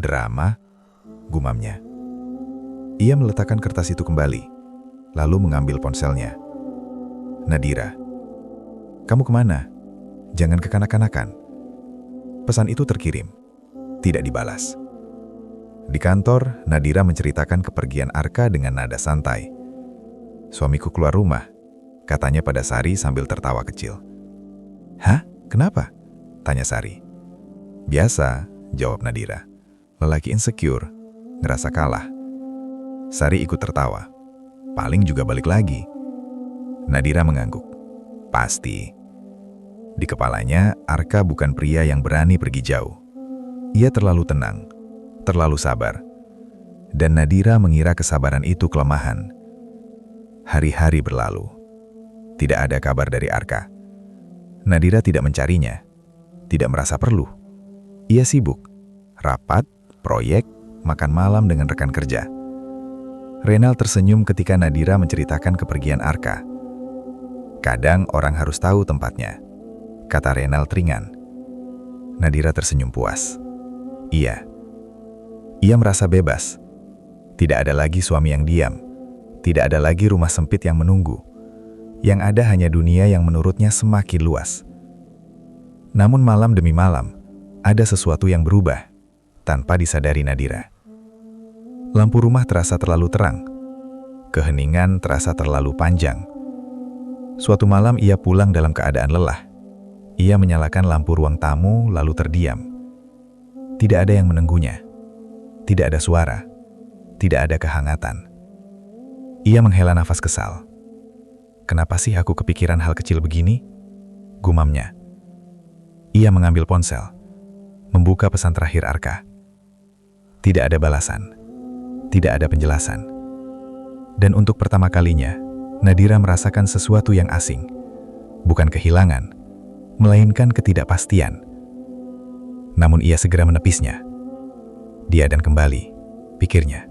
[SPEAKER 2] "Drama," gumamnya. Ia meletakkan kertas itu kembali, lalu mengambil ponselnya. "Nadira, kamu kemana? Jangan kekanak-kanakan." Pesan itu terkirim, tidak dibalas. Di kantor, Nadira menceritakan kepergian Arka dengan nada santai. "Suamiku keluar rumah," katanya pada Sari sambil tertawa kecil. "Hah? Kenapa?" tanya Sari. "Biasa," jawab Nadira. "Lelaki insecure, ngerasa kalah." Sari ikut tertawa. "Paling juga balik lagi." Nadira mengangguk. "Pasti." Di kepalanya, Arka bukan pria yang berani pergi jauh. Ia terlalu tenang, terlalu sabar. Dan Nadira mengira kesabaran itu kelemahan. Hari-hari berlalu. Tidak ada kabar dari Arka. Nadira tidak mencarinya. Tidak merasa perlu. Ia sibuk. Rapat, proyek, makan malam dengan rekan kerja. Renal tersenyum ketika Nadira menceritakan kepergian Arka. "Kadang orang harus tahu tempatnya," kata Renal ringan. Nadira tersenyum puas. Iya. Ia merasa bebas. Tidak ada lagi suami yang diam. Tidak ada lagi rumah sempit yang menunggu. Yang ada hanya dunia yang menurutnya semakin luas. Namun malam demi malam, ada sesuatu yang berubah, tanpa disadari Nadira. Lampu rumah terasa terlalu terang. Keheningan terasa terlalu panjang. Suatu malam ia pulang dalam keadaan lelah. Ia menyalakan lampu ruang tamu lalu terdiam. Tidak ada yang menunggunya. Tidak ada suara. Tidak ada kehangatan. Ia menghela nafas kesal. "Kenapa sih aku kepikiran hal kecil begini?" gumamnya. Ia mengambil ponsel, membuka pesan terakhir Arka. Tidak ada balasan. Tidak ada penjelasan. Dan untuk pertama kalinya, Nadira merasakan sesuatu yang asing. Bukan kehilangan, melainkan ketidakpastian. Namun ia segera menepisnya. Dia dan kembali, pikirnya.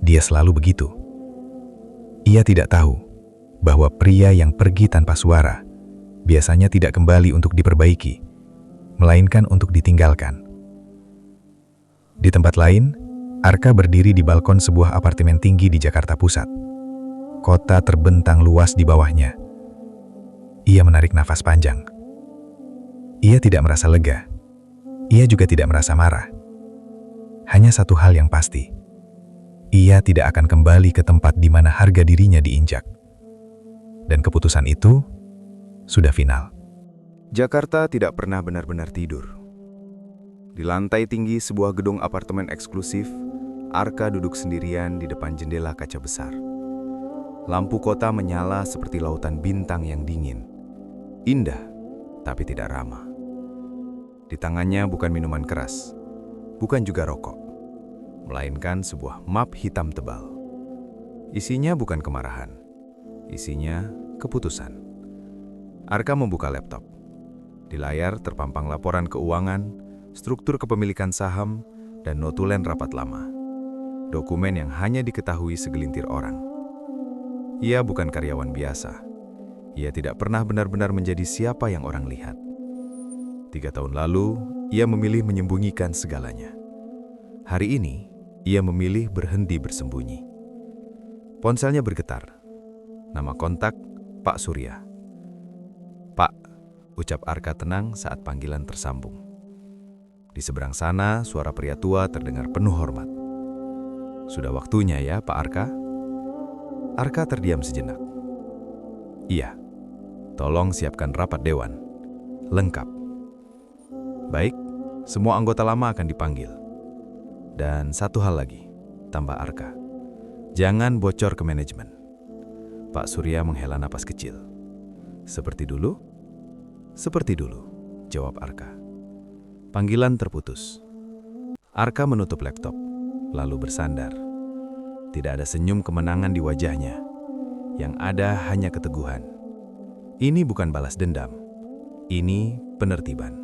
[SPEAKER 2] Dia selalu begitu. Ia tidak tahu bahwa pria yang pergi tanpa suara biasanya tidak kembali untuk diperbaiki, melainkan untuk ditinggalkan. Di tempat lain, Arka berdiri di balkon sebuah apartemen tinggi di Jakarta Pusat. Kota terbentang luas di bawahnya. Ia menarik nafas panjang. Ia tidak merasa lega. Ia juga tidak merasa marah. Hanya satu hal yang pasti. Ia tidak akan kembali ke tempat di mana harga dirinya diinjak. Dan keputusan itu sudah final.
[SPEAKER 1] Jakarta tidak pernah benar-benar tidur. Di lantai tinggi sebuah gedung apartemen eksklusif, Arka duduk sendirian di depan jendela kaca besar. Lampu kota menyala seperti lautan bintang yang dingin. Indah, tapi tidak ramah. Di tangannya bukan minuman keras, bukan juga rokok, melainkan sebuah map hitam tebal. Isinya bukan kemarahan, isinya keputusan. Arka membuka laptop. Di layar terpampang laporan keuangan, struktur kepemilikan saham, dan notulen rapat lama. Dokumen yang hanya diketahui segelintir orang. Ia bukan karyawan biasa. Ia tidak pernah benar-benar menjadi siapa yang orang lihat. 3 tahun lalu, ia memilih menyembunyikan segalanya. Hari ini, ia memilih berhenti bersembunyi. Ponselnya bergetar. Nama kontak, Pak Surya. "Pak," ucap Arka tenang saat panggilan tersambung. Di seberang sana, suara pria tua terdengar penuh hormat. "Sudah waktunya ya, Pak Arka?" Arka terdiam sejenak. "Iya, tolong siapkan rapat dewan. Lengkap." "Baik, semua anggota lama akan dipanggil. Dan satu hal lagi," tambah Arka. "Jangan bocor ke manajemen." Pak Surya menghela napas kecil. "Seperti dulu?" "Seperti dulu," jawab Arka. Panggilan terputus. Arka menutup laptop, lalu bersandar. Tidak ada senyum kemenangan di wajahnya. Yang ada hanya keteguhan. Ini bukan balas dendam. Ini penertiban.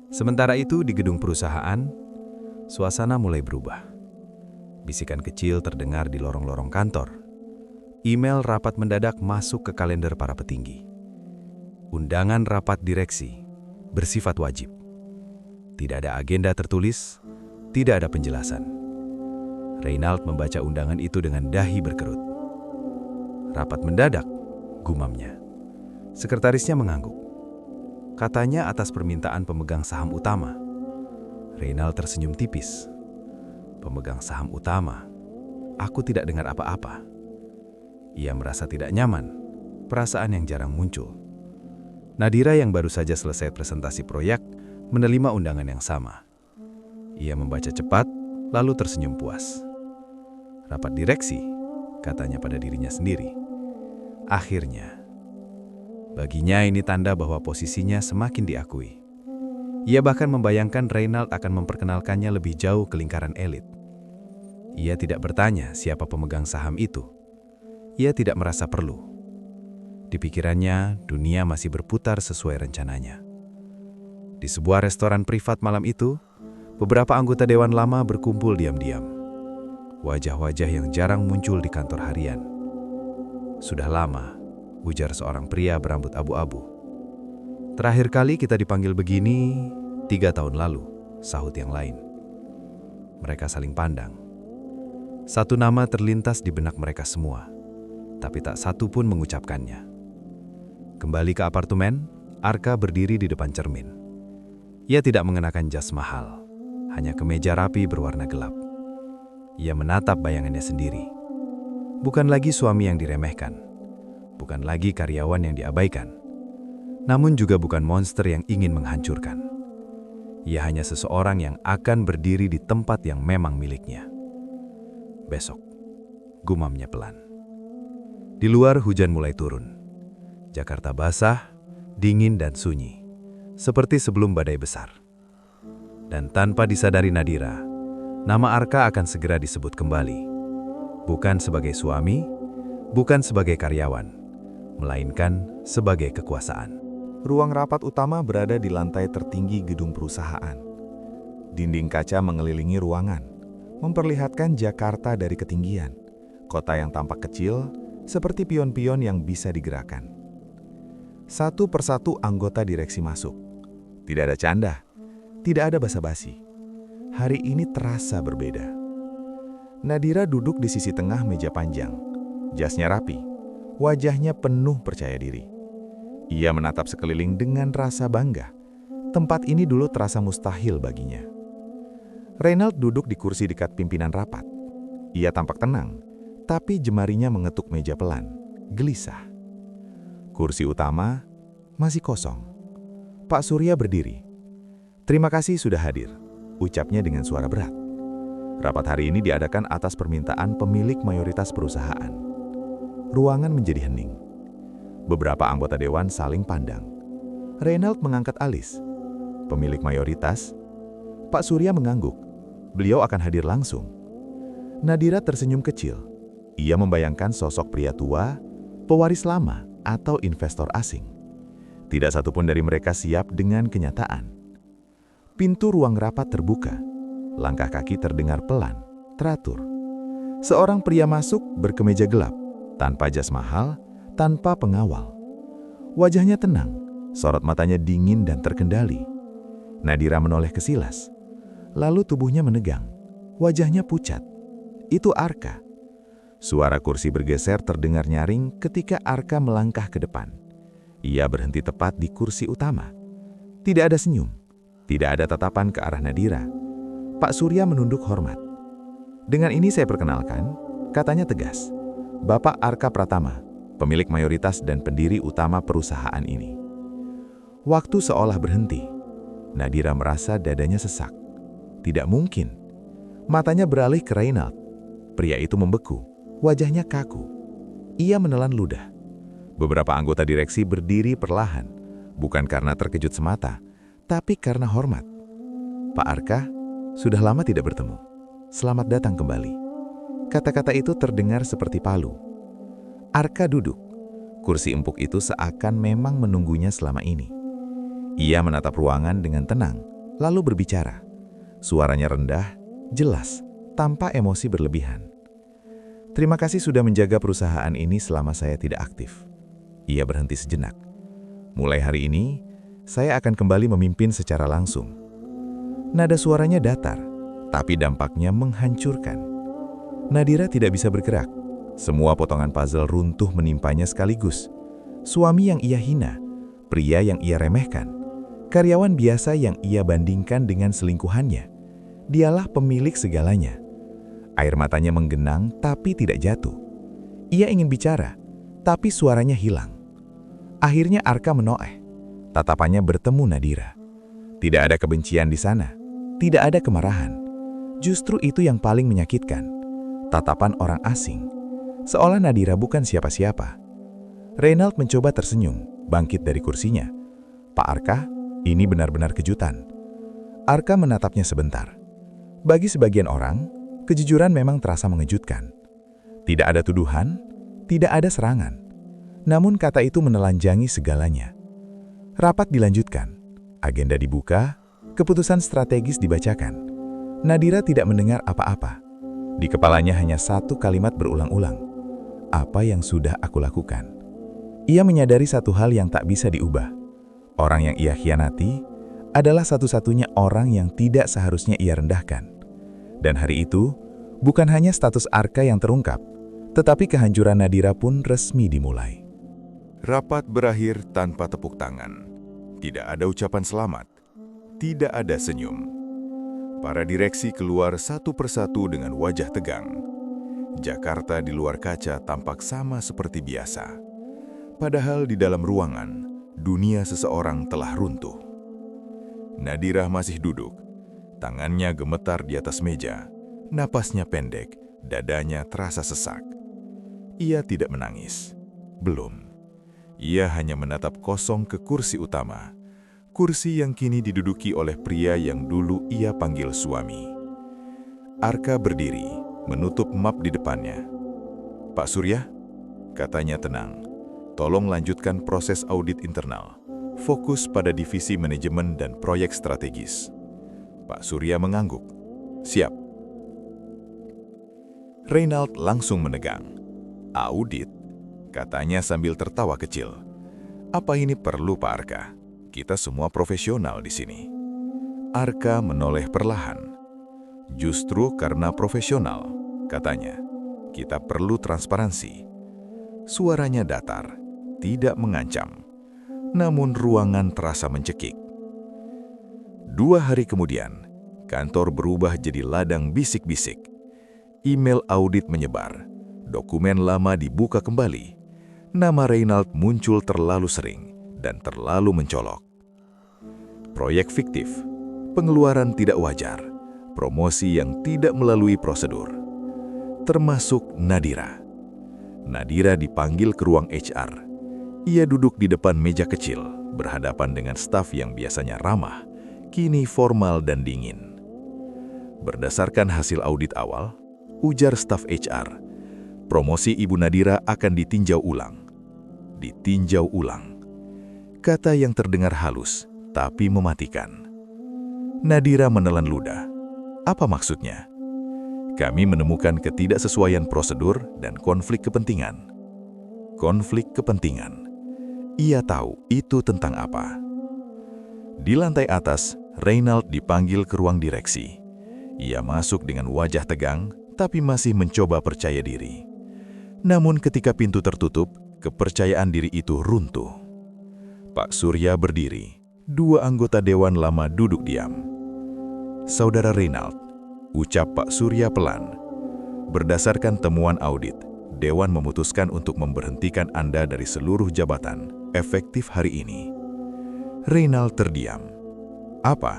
[SPEAKER 2] Sementara itu di gedung perusahaan, suasana mulai berubah. Bisikan kecil terdengar di lorong-lorong kantor. Email rapat mendadak masuk ke kalender para petinggi. Undangan rapat direksi bersifat wajib. Tidak ada agenda tertulis, tidak ada penjelasan. Reynald membaca undangan itu dengan dahi berkerut. Rapat mendadak, gumamnya. Sekretarisnya mengangguk. Katanya atas permintaan pemegang saham utama. Reynald tersenyum tipis. Pemegang saham utama, aku tidak dengar apa-apa. Ia merasa tidak nyaman, perasaan yang jarang muncul. Nadira yang baru saja selesai presentasi proyek, menerima undangan yang sama. Ia membaca cepat, lalu tersenyum puas. Rapat direksi, katanya pada dirinya sendiri. Akhirnya, baginya ini tanda bahwa posisinya semakin diakui. Ia bahkan membayangkan Reynald akan memperkenalkannya lebih jauh ke lingkaran elit. Ia tidak bertanya siapa pemegang saham itu. Ia tidak merasa perlu. Di pikirannya, dunia masih berputar sesuai rencananya. Di sebuah restoran privat malam itu, beberapa anggota dewan lama berkumpul diam-diam. Wajah-wajah yang jarang muncul di kantor harian. Sudah lama, ujar seorang pria berambut abu-abu. Terakhir kali kita dipanggil begini 3 tahun lalu, sahut yang lain. Mereka saling pandang. Satu nama terlintas di benak mereka semua, tapi tak satu pun mengucapkannya. Kembali ke apartemen, Arka berdiri di depan cermin. Ia tidak mengenakan jas mahal, hanya kemeja rapi berwarna gelap. Ia menatap bayangannya sendiri. Bukan lagi suami yang diremehkan, bukan lagi karyawan yang diabaikan, namun juga bukan monster yang ingin menghancurkan. Ia hanya seseorang yang akan berdiri di tempat yang memang miliknya. Besok, gumamnya pelan. Di luar hujan mulai turun. Jakarta basah, dingin dan sunyi, seperti sebelum badai besar. Dan tanpa disadari Nadira, nama Arka akan segera disebut kembali. Bukan sebagai suami, bukan sebagai karyawan, melainkan sebagai kekuasaan.
[SPEAKER 1] Ruang rapat utama berada di lantai tertinggi gedung perusahaan. Dinding kaca mengelilingi ruangan, memperlihatkan Jakarta dari ketinggian. Kota yang tampak kecil, seperti pion-pion yang bisa digerakkan. Satu persatu anggota direksi masuk. Tidak ada canda, tidak ada basa-basi. Hari ini terasa berbeda. Nadira duduk di sisi tengah meja panjang. Jasnya rapi, wajahnya penuh percaya diri. Ia menatap sekeliling dengan rasa bangga. Tempat ini dulu terasa mustahil baginya. Reynald duduk di kursi dekat pimpinan rapat. Ia tampak tenang, tapi jemarinya mengetuk meja pelan, gelisah. Kursi utama masih kosong. Pak Surya berdiri. "Terima kasih sudah hadir," ucapnya dengan suara berat. Rapat hari ini diadakan atas permintaan pemilik mayoritas perusahaan. Ruangan menjadi hening. Beberapa anggota dewan saling pandang. Reynald mengangkat alis. Pemilik mayoritas? Pak Surya mengangguk. Beliau akan hadir langsung. Nadira tersenyum kecil. Ia membayangkan sosok pria tua, pewaris lama, atau investor asing. Tidak satupun dari mereka siap dengan kenyataan. Pintu ruang rapat terbuka. Langkah kaki terdengar pelan, teratur. Seorang pria masuk berkemeja gelap, tanpa jas mahal, tanpa pengawal. Wajahnya tenang, sorot matanya dingin dan terkendali. Nadira menoleh ke Silas. Lalu tubuhnya menegang, wajahnya pucat. Itu Arka. Suara kursi bergeser terdengar nyaring ketika Arka melangkah ke depan. Ia berhenti tepat di kursi utama. Tidak ada senyum, tidak ada tatapan ke arah Nadira. Pak Surya menunduk hormat. "Dengan ini saya perkenalkan," katanya tegas, "Bapak Arka Pratama, pemilik mayoritas dan pendiri utama perusahaan ini." Waktu seolah berhenti. Nadira merasa dadanya sesak. Tidak mungkin. Matanya beralih ke Reynald. Pria itu membeku, wajahnya kaku. Ia menelan ludah. Beberapa anggota direksi berdiri perlahan, bukan karena terkejut semata, tapi karena hormat. "Pak Arka, sudah lama tidak bertemu. Selamat datang kembali." Kata-kata itu terdengar seperti palu. Arka duduk. Kursi empuk itu seakan memang menunggunya selama ini. Ia menatap ruangan dengan tenang,
[SPEAKER 2] lalu berbicara. Suaranya rendah, jelas, tanpa emosi berlebihan. "Terima kasih sudah menjaga perusahaan ini selama saya tidak aktif." Ia berhenti sejenak. "Mulai hari ini, saya akan kembali memimpin secara langsung." Nada suaranya datar, tapi dampaknya menghancurkan. Nadira tidak bisa bergerak. Semua potongan puzzle runtuh menimpanya sekaligus. Suami yang ia hina, pria yang ia remehkan, karyawan biasa yang ia bandingkan dengan selingkuhannya. Dialah pemilik segalanya. Air matanya menggenang tapi tidak jatuh. Ia ingin bicara, tapi suaranya hilang. Akhirnya Arka menoleh. Tatapannya bertemu Nadira. Tidak ada kebencian di sana. Tidak ada kemarahan. Justru itu yang paling menyakitkan. Tatapan orang asing. Seolah Nadira bukan siapa-siapa. Reynald mencoba tersenyum, bangkit dari kursinya. "Pak Arka, ini benar-benar kejutan." Arka menatapnya sebentar. Bagi sebagian orang, kejujuran memang terasa mengejutkan. Tidak ada tuduhan, tidak ada serangan. Namun kata itu menelanjangi segalanya. Rapat dilanjutkan. Agenda dibuka, keputusan strategis dibacakan. Nadira tidak mendengar apa-apa. Di kepalanya hanya satu kalimat berulang-ulang. "Apa yang sudah aku lakukan?" Ia menyadari satu hal yang tak bisa diubah. Orang yang ia khianati adalah satu-satunya orang yang tidak seharusnya ia rendahkan. Dan hari itu, bukan hanya status Arka yang terungkap, tetapi kehancuran Nadira pun resmi dimulai.
[SPEAKER 1] Rapat berakhir tanpa tepuk tangan. Tidak ada ucapan selamat. Tidak ada senyum. Para direksi keluar satu persatu dengan wajah tegang. Jakarta di luar kaca tampak sama seperti biasa. Padahal di dalam ruangan, dunia seseorang telah runtuh. Nadira masih duduk. Tangannya gemetar di atas meja. Napasnya pendek, dadanya terasa sesak. Ia tidak menangis. Belum. Ia hanya menatap kosong ke kursi utama. Kursi yang kini diduduki oleh pria yang dulu ia panggil suami. Arka berdiri, menutup map di depannya. "Pak Surya," katanya tenang, "tolong lanjutkan proses audit internal. Fokus pada divisi manajemen dan proyek strategis." Pak Surya mengangguk. "Siap." Reynald langsung menegang. "Audit?" katanya sambil tertawa kecil. "Apa ini perlu, Pak Arka? Kita semua profesional di sini." Arka menoleh perlahan. "Justru karena profesional," katanya, "kita perlu transparansi." Suaranya datar, tidak mengancam. Namun ruangan terasa mencekik. 2 hari kemudian, kantor berubah jadi ladang bisik-bisik. Email audit menyebar, dokumen lama dibuka kembali. Nama Reynald muncul terlalu sering dan terlalu mencolok. Proyek fiktif, pengeluaran tidak wajar, promosi yang tidak melalui prosedur. Termasuk Nadira. Nadira dipanggil ke ruang HR. Ia duduk di depan meja kecil, berhadapan dengan staf yang biasanya ramah, kini formal dan dingin. Berdasarkan hasil audit awal, ujar staf HR, promosi Ibu Nadira akan ditinjau ulang. Ditinjau ulang. Kata yang terdengar halus, tapi mematikan. Nadira menelan ludah. Apa maksudnya? Kami menemukan ketidaksesuaian prosedur dan konflik kepentingan. Konflik kepentingan. Ia tahu itu tentang apa. Di lantai atas, Reynald dipanggil ke ruang direksi. Ia masuk dengan wajah tegang, tapi masih mencoba percaya diri. Namun ketika pintu tertutup, kepercayaan diri itu runtuh. Pak Surya berdiri. 2 anggota dewan lama duduk diam. "Saudara Reynald," ucap Pak Surya pelan. "Berdasarkan temuan audit, Dewan memutuskan untuk memberhentikan Anda dari seluruh jabatan, efektif hari ini." Reynald terdiam. "Apa?"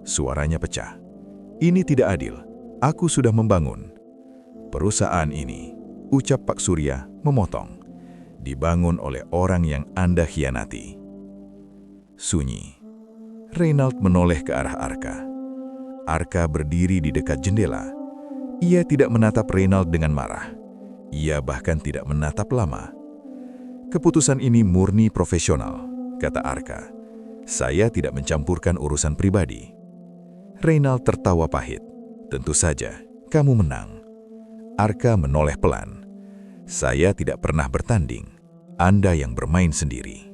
[SPEAKER 1] Suaranya pecah. "Ini tidak adil. Aku sudah membangun. Perusahaan ini," ucap Pak Surya, memotong, "dibangun oleh orang yang Anda khianati." Sunyi. Reynald menoleh ke arah Arka. Arka berdiri di dekat jendela. Ia tidak menatap Reynald dengan marah. Ia bahkan tidak menatap lama. "Keputusan ini murni profesional," kata Arka. "Saya tidak mencampurkan urusan pribadi."
[SPEAKER 3] Reynald tertawa pahit. Tentu saja, kamu menang. Arka menoleh pelan. Saya tidak pernah bertanding. Anda yang bermain sendiri.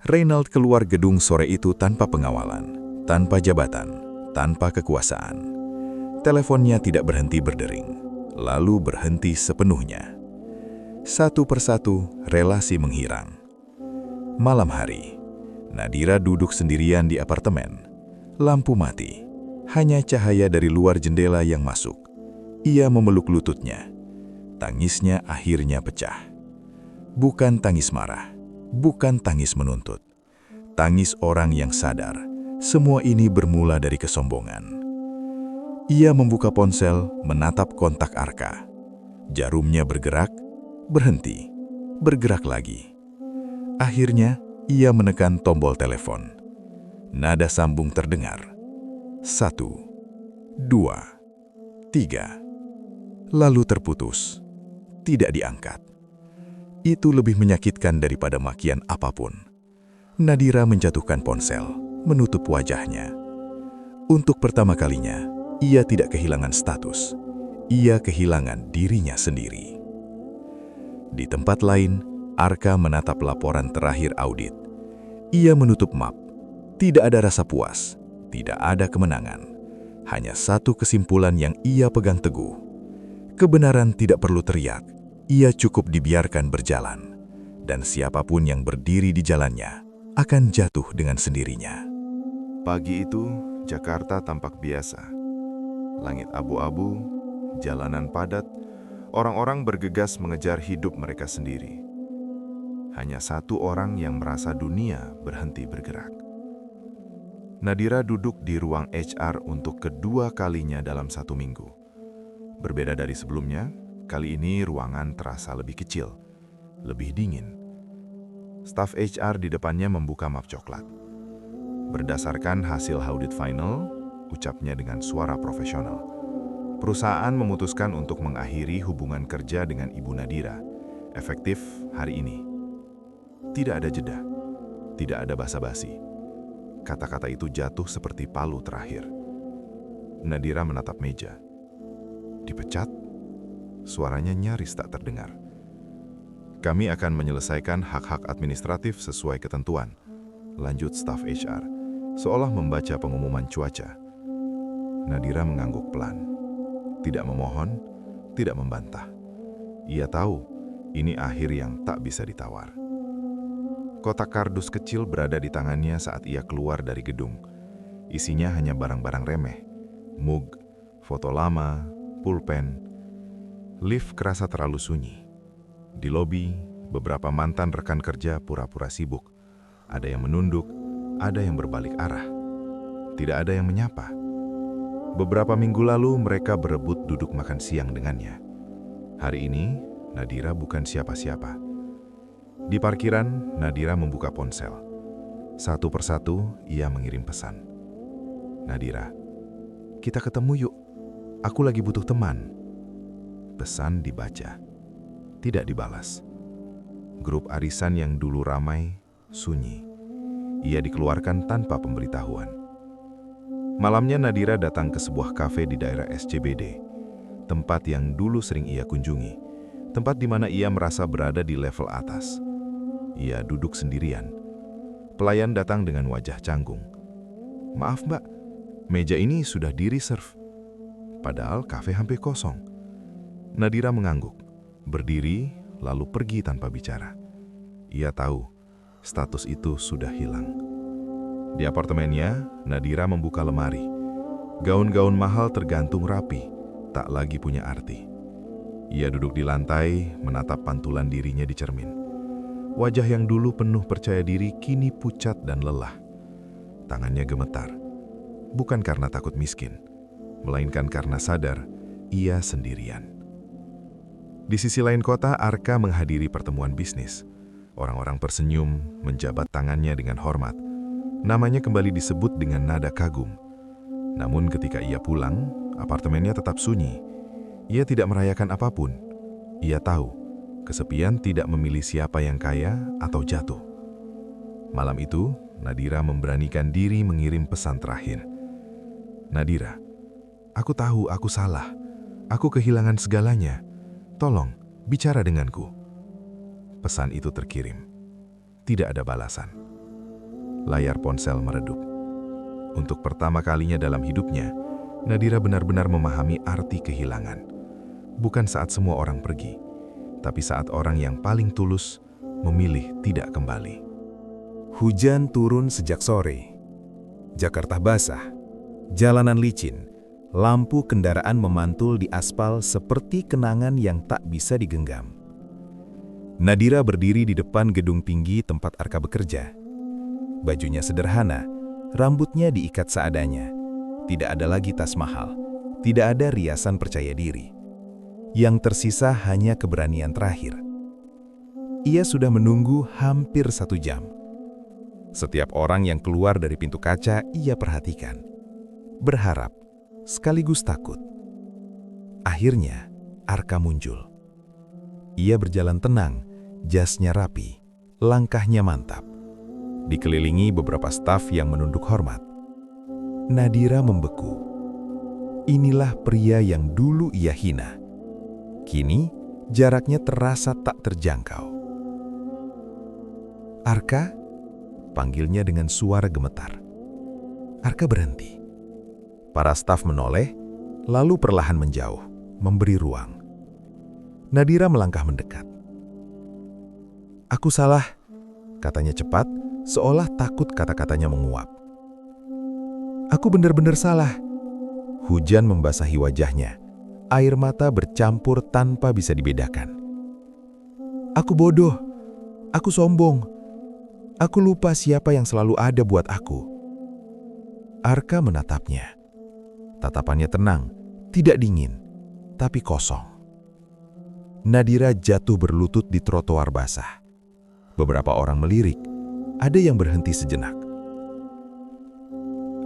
[SPEAKER 3] Reynald keluar gedung sore itu tanpa pengawalan, tanpa jabatan, tanpa kekuasaan. Teleponnya tidak berhenti berdering, lalu berhenti sepenuhnya. Satu persatu, relasi menghilang. Malam hari, Nadira duduk sendirian di apartemen. Lampu mati, hanya cahaya dari luar jendela yang masuk. Ia memeluk lututnya. Tangisnya akhirnya pecah. Bukan tangis marah, bukan tangis menuntut. Tangis orang yang sadar, semua ini bermula dari kesombongan. Ia membuka ponsel, menatap kontak Arka. Jarumnya bergerak, berhenti, bergerak lagi. Akhirnya, ia menekan tombol telepon. Nada sambung terdengar. 1, 2, 3. Lalu terputus. Tidak diangkat. Itu lebih menyakitkan daripada makian apapun. Nadira menjatuhkan ponsel, menutup wajahnya. Untuk pertama kalinya, ia tidak kehilangan status. Ia kehilangan dirinya sendiri. Di tempat lain, Arka menatap laporan terakhir audit. Ia menutup map. Tidak ada rasa puas, tidak ada kemenangan. Hanya satu kesimpulan yang ia pegang teguh. Kebenaran tidak perlu teriak, ia cukup dibiarkan berjalan. Dan siapapun yang berdiri di jalannya akan jatuh dengan sendirinya.
[SPEAKER 1] Pagi itu, Jakarta tampak biasa. Langit abu-abu, jalanan padat, orang-orang bergegas mengejar hidup mereka sendiri. Hanya satu orang yang merasa dunia berhenti bergerak. Nadira duduk di ruang HR untuk kedua kalinya dalam 1 minggu. Berbeda dari sebelumnya, kali ini ruangan terasa lebih kecil, lebih dingin. Staf HR di depannya membuka map coklat. Berdasarkan hasil audit final, ucapnya dengan suara profesional, perusahaan memutuskan untuk mengakhiri hubungan kerja dengan Ibu Nadira, efektif hari ini. Tidak ada jeda, tidak ada basa-basi. Kata-kata itu jatuh seperti palu terakhir. Nadira menatap meja. Dipecat? Suaranya nyaris tak terdengar. Kami akan menyelesaikan hak-hak administratif sesuai ketentuan, lanjut staf HR, seolah membaca pengumuman cuaca. Nadira mengangguk pelan. Tidak memohon, tidak membantah. Ia tahu, ini akhir yang tak bisa ditawar. Kotak kardus kecil berada di tangannya saat ia keluar dari gedung. Isinya hanya barang-barang remeh, mug, foto lama, pulpen. Lift kerasa terlalu sunyi. Di lobi, beberapa mantan rekan kerja pura-pura sibuk. Ada yang menunduk, ada yang berbalik arah. Tidak ada yang menyapa. Beberapa minggu lalu mereka berebut duduk makan siang dengannya. Hari ini, Nadira bukan siapa-siapa. Di parkiran, Nadira membuka ponsel. Satu persatu, ia mengirim pesan. Nadira, kita ketemu yuk. Aku lagi butuh teman. Pesan dibaca. Tidak dibalas. Grup arisan yang dulu ramai, sunyi. Ia dikeluarkan tanpa pemberitahuan. Malamnya Nadira datang ke sebuah kafe di daerah SCBD. Tempat yang dulu sering ia kunjungi. Tempat di mana ia merasa berada di level atas. Ia duduk sendirian. Pelayan datang dengan wajah canggung. Maaf mbak, meja ini sudah di-reserve. Padahal kafe hampir kosong. Nadira mengangguk, berdiri lalu pergi tanpa bicara. Ia tahu, status itu sudah hilang. Di apartemennya, Nadira membuka lemari. Gaun-gaun mahal tergantung rapi, tak lagi punya arti. Ia duduk di lantai, menatap pantulan dirinya di cermin. Wajah yang dulu penuh percaya diri kini pucat dan lelah. Tangannya gemetar. Bukan karena takut miskin, melainkan karena sadar ia sendirian. Di sisi lain kota, Arka menghadiri pertemuan bisnis. Orang-orang tersenyum, menjabat tangannya dengan hormat. Namanya kembali disebut dengan nada kagum. Namun ketika ia pulang, apartemennya tetap sunyi. Ia tidak merayakan apapun. Ia tahu, kesepian tidak memilih siapa yang kaya atau jatuh. Malam itu, Nadira memberanikan diri mengirim pesan terakhir.
[SPEAKER 3] Nadira, aku tahu aku salah. Aku kehilangan segalanya. Tolong, bicara denganku. Pesan itu terkirim. Tidak ada balasan. Layar ponsel meredup. Untuk pertama kalinya dalam hidupnya, Nadira benar-benar memahami arti kehilangan. Bukan saat semua orang pergi, tapi saat orang yang paling tulus memilih tidak kembali.
[SPEAKER 2] Hujan turun sejak sore. Jakarta basah. Jalanan licin. Lampu kendaraan memantul di aspal seperti kenangan yang tak bisa digenggam. Nadira berdiri di depan gedung tinggi tempat Arka bekerja. Bajunya sederhana, rambutnya diikat seadanya. Tidak ada lagi tas mahal, tidak ada riasan percaya diri. Yang tersisa hanya keberanian terakhir. Ia sudah menunggu hampir 1 jam. Setiap orang yang keluar dari pintu kaca ia perhatikan. Berharap, sekaligus takut. Akhirnya, Arka muncul. Ia berjalan tenang, jasnya rapi, langkahnya mantap. Dikelilingi beberapa staf yang menunduk hormat. Nadira membeku. Inilah pria yang dulu ia hina. Kini, jaraknya terasa tak terjangkau. Arka, panggilnya dengan suara gemetar. Arka berhenti. Para staf menoleh, lalu perlahan menjauh, memberi ruang. Nadira melangkah mendekat. "Aku salah," katanya cepat, seolah takut kata-katanya menguap. "Aku benar-benar salah." Hujan membasahi wajahnya, air mata bercampur tanpa bisa dibedakan. "Aku bodoh, aku sombong, aku lupa siapa yang selalu ada buat aku." Arka menatapnya. Tatapannya tenang, tidak dingin, tapi kosong. Nadira jatuh berlutut di trotoar basah. Beberapa orang melirik, ada yang berhenti sejenak.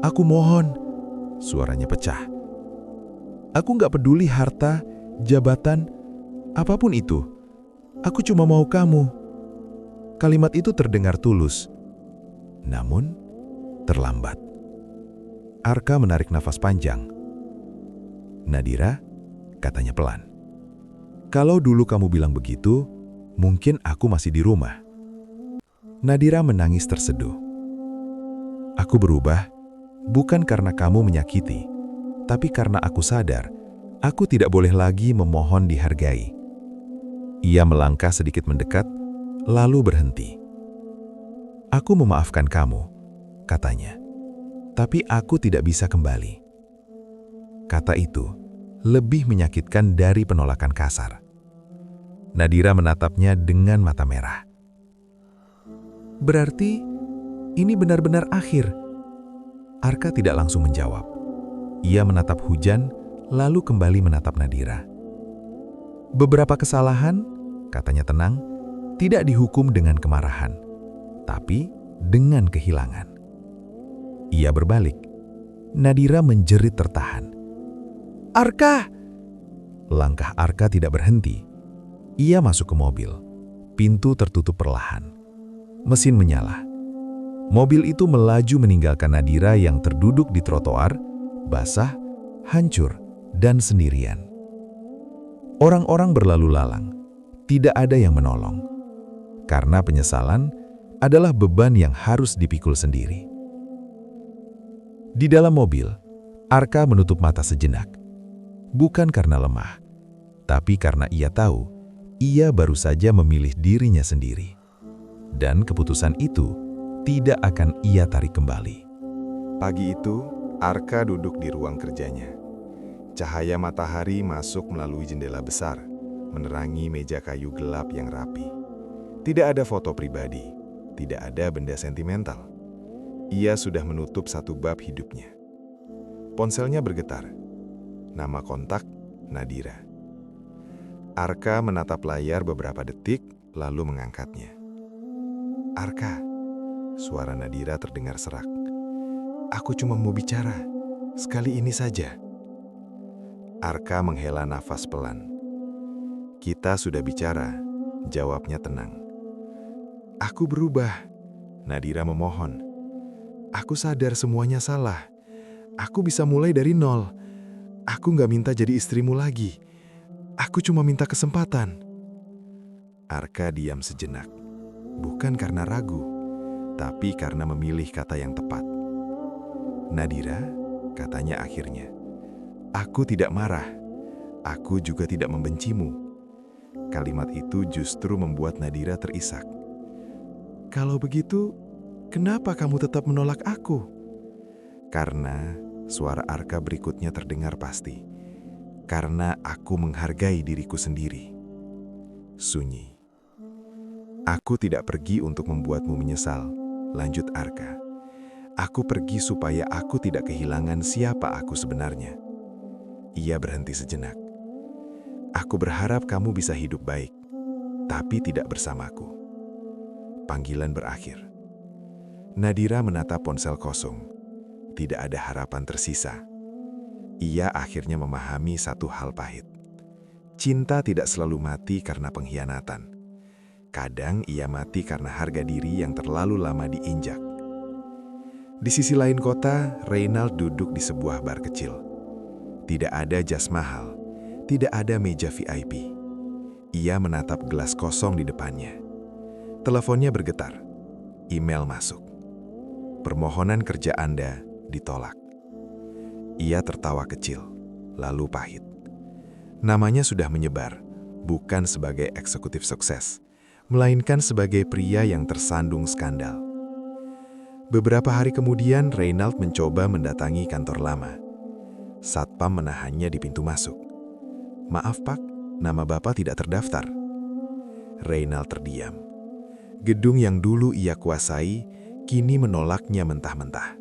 [SPEAKER 2] "Aku mohon," suaranya pecah. "Aku nggak peduli harta, jabatan, apapun itu. Aku cuma mau kamu." Kalimat itu terdengar tulus, namun terlambat. Arka menarik nafas panjang. "Nadira," katanya pelan. "Kalau dulu kamu bilang begitu, mungkin aku masih di rumah." Nadira menangis terseduh. "Aku berubah, bukan karena kamu menyakiti, tapi karena aku sadar, aku tidak boleh lagi memohon dihargai." Ia melangkah sedikit mendekat, lalu berhenti. "Aku memaafkan kamu," katanya. "Tapi aku tidak bisa kembali." Kata itu lebih menyakitkan dari penolakan kasar. Nadira menatapnya dengan mata merah. "Berarti ini benar-benar akhir?" Arka tidak langsung menjawab. Ia menatap hujan, lalu kembali menatap Nadira. "Beberapa kesalahan," katanya tenang, "tidak dihukum dengan kemarahan, tapi dengan kehilangan." Ia berbalik. Nadira menjerit tertahan. "Arka!" Langkah Arka tidak berhenti. Ia masuk ke mobil. Pintu tertutup perlahan. Mesin menyala. Mobil itu melaju meninggalkan Nadira yang terduduk di trotoar, basah, hancur, dan sendirian. Orang-orang berlalu lalang. Tidak ada yang menolong. Karena penyesalan adalah beban yang harus dipikul sendiri. Di dalam mobil, Arka menutup mata sejenak. Bukan karena lemah, tapi karena ia tahu ia baru saja memilih dirinya sendiri. Dan keputusan itu tidak akan ia tarik kembali.
[SPEAKER 1] Pagi itu, Arka duduk di ruang kerjanya. Cahaya matahari masuk melalui jendela besar, menerangi meja kayu gelap yang rapi. Tidak ada foto pribadi, tidak ada benda sentimental. Ia sudah menutup satu bab hidupnya. Ponselnya bergetar. Nama kontak, Nadira. Arka menatap layar beberapa detik, lalu mengangkatnya. "Arka," suara Nadira terdengar serak. "Aku cuma mau bicara, sekali ini saja." Arka menghela nafas pelan. "Kita sudah bicara," jawabnya tenang. "Aku berubah," Nadira memohon. "Aku sadar semuanya salah.
[SPEAKER 3] Aku bisa mulai dari nol. Aku nggak minta jadi istrimu lagi. Aku cuma minta kesempatan.
[SPEAKER 1] Arka diam sejenak. Bukan karena ragu, tapi karena memilih kata yang tepat. Nadira, katanya akhirnya, aku tidak marah. Aku juga tidak membencimu. Kalimat itu justru membuat Nadira terisak.
[SPEAKER 3] Kalau begitu, kenapa kamu tetap menolak aku?
[SPEAKER 1] Karena suara Arka berikutnya terdengar pasti. Karena aku menghargai diriku sendiri. Sunyi. Aku tidak pergi untuk membuatmu menyesal, lanjut Arka. Aku pergi supaya aku tidak kehilangan siapa aku sebenarnya. Ia berhenti sejenak. Aku berharap kamu bisa hidup baik, tapi tidak bersamaku. Panggilan berakhir. Nadira menatap ponsel kosong. Tidak ada harapan tersisa. Ia akhirnya memahami satu hal pahit. Cinta tidak selalu mati karena pengkhianatan. Kadang ia mati karena harga diri yang terlalu lama diinjak. Di sisi lain kota, Reynald duduk di sebuah bar kecil. Tidak ada jas mahal, tidak ada meja VIP. Ia menatap gelas kosong di depannya. Teleponnya bergetar. Email masuk. Permohonan kerja Anda ditolak. Ia tertawa kecil, lalu pahit. Namanya sudah menyebar, bukan sebagai eksekutif sukses, melainkan sebagai pria yang tersandung skandal. Beberapa hari kemudian, Reynald mencoba mendatangi kantor lama. Satpam menahannya di pintu masuk. Maaf Pak, nama Bapak tidak terdaftar. Reynald terdiam. Gedung yang dulu ia kuasai, kini menolaknya mentah-mentah.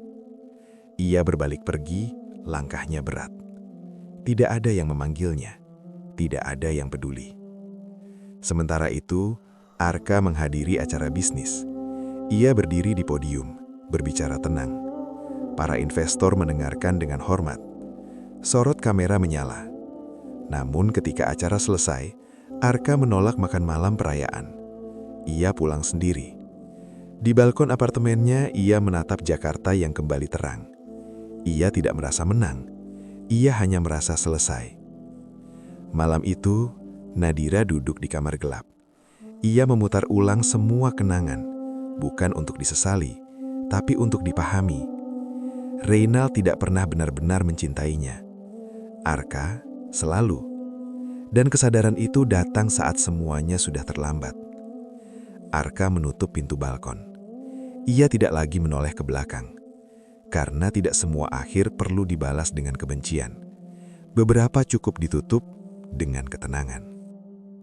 [SPEAKER 1] Ia berbalik pergi, langkahnya berat. Tidak ada yang memanggilnya, tidak ada yang peduli. Sementara itu, Arka menghadiri acara bisnis. Ia berdiri di podium, berbicara tenang. Para investor mendengarkan dengan hormat. Sorot kamera menyala. Namun ketika acara selesai, Arka menolak makan malam perayaan. Ia pulang sendiri. Di balkon apartemennya, ia menatap Jakarta yang kembali terang. Ia tidak merasa menang. Ia hanya merasa selesai. Malam itu, Nadira duduk di kamar gelap. Ia memutar ulang semua kenangan, bukan untuk disesali, tapi untuk dipahami. Reynald tidak pernah benar-benar mencintainya. Arka selalu. Dan kesadaran itu datang saat semuanya sudah terlambat. Arka menutup pintu balkon. Ia tidak lagi menoleh ke belakang. Karena tidak semua akhir perlu dibalas dengan kebencian. Beberapa cukup ditutup dengan ketenangan.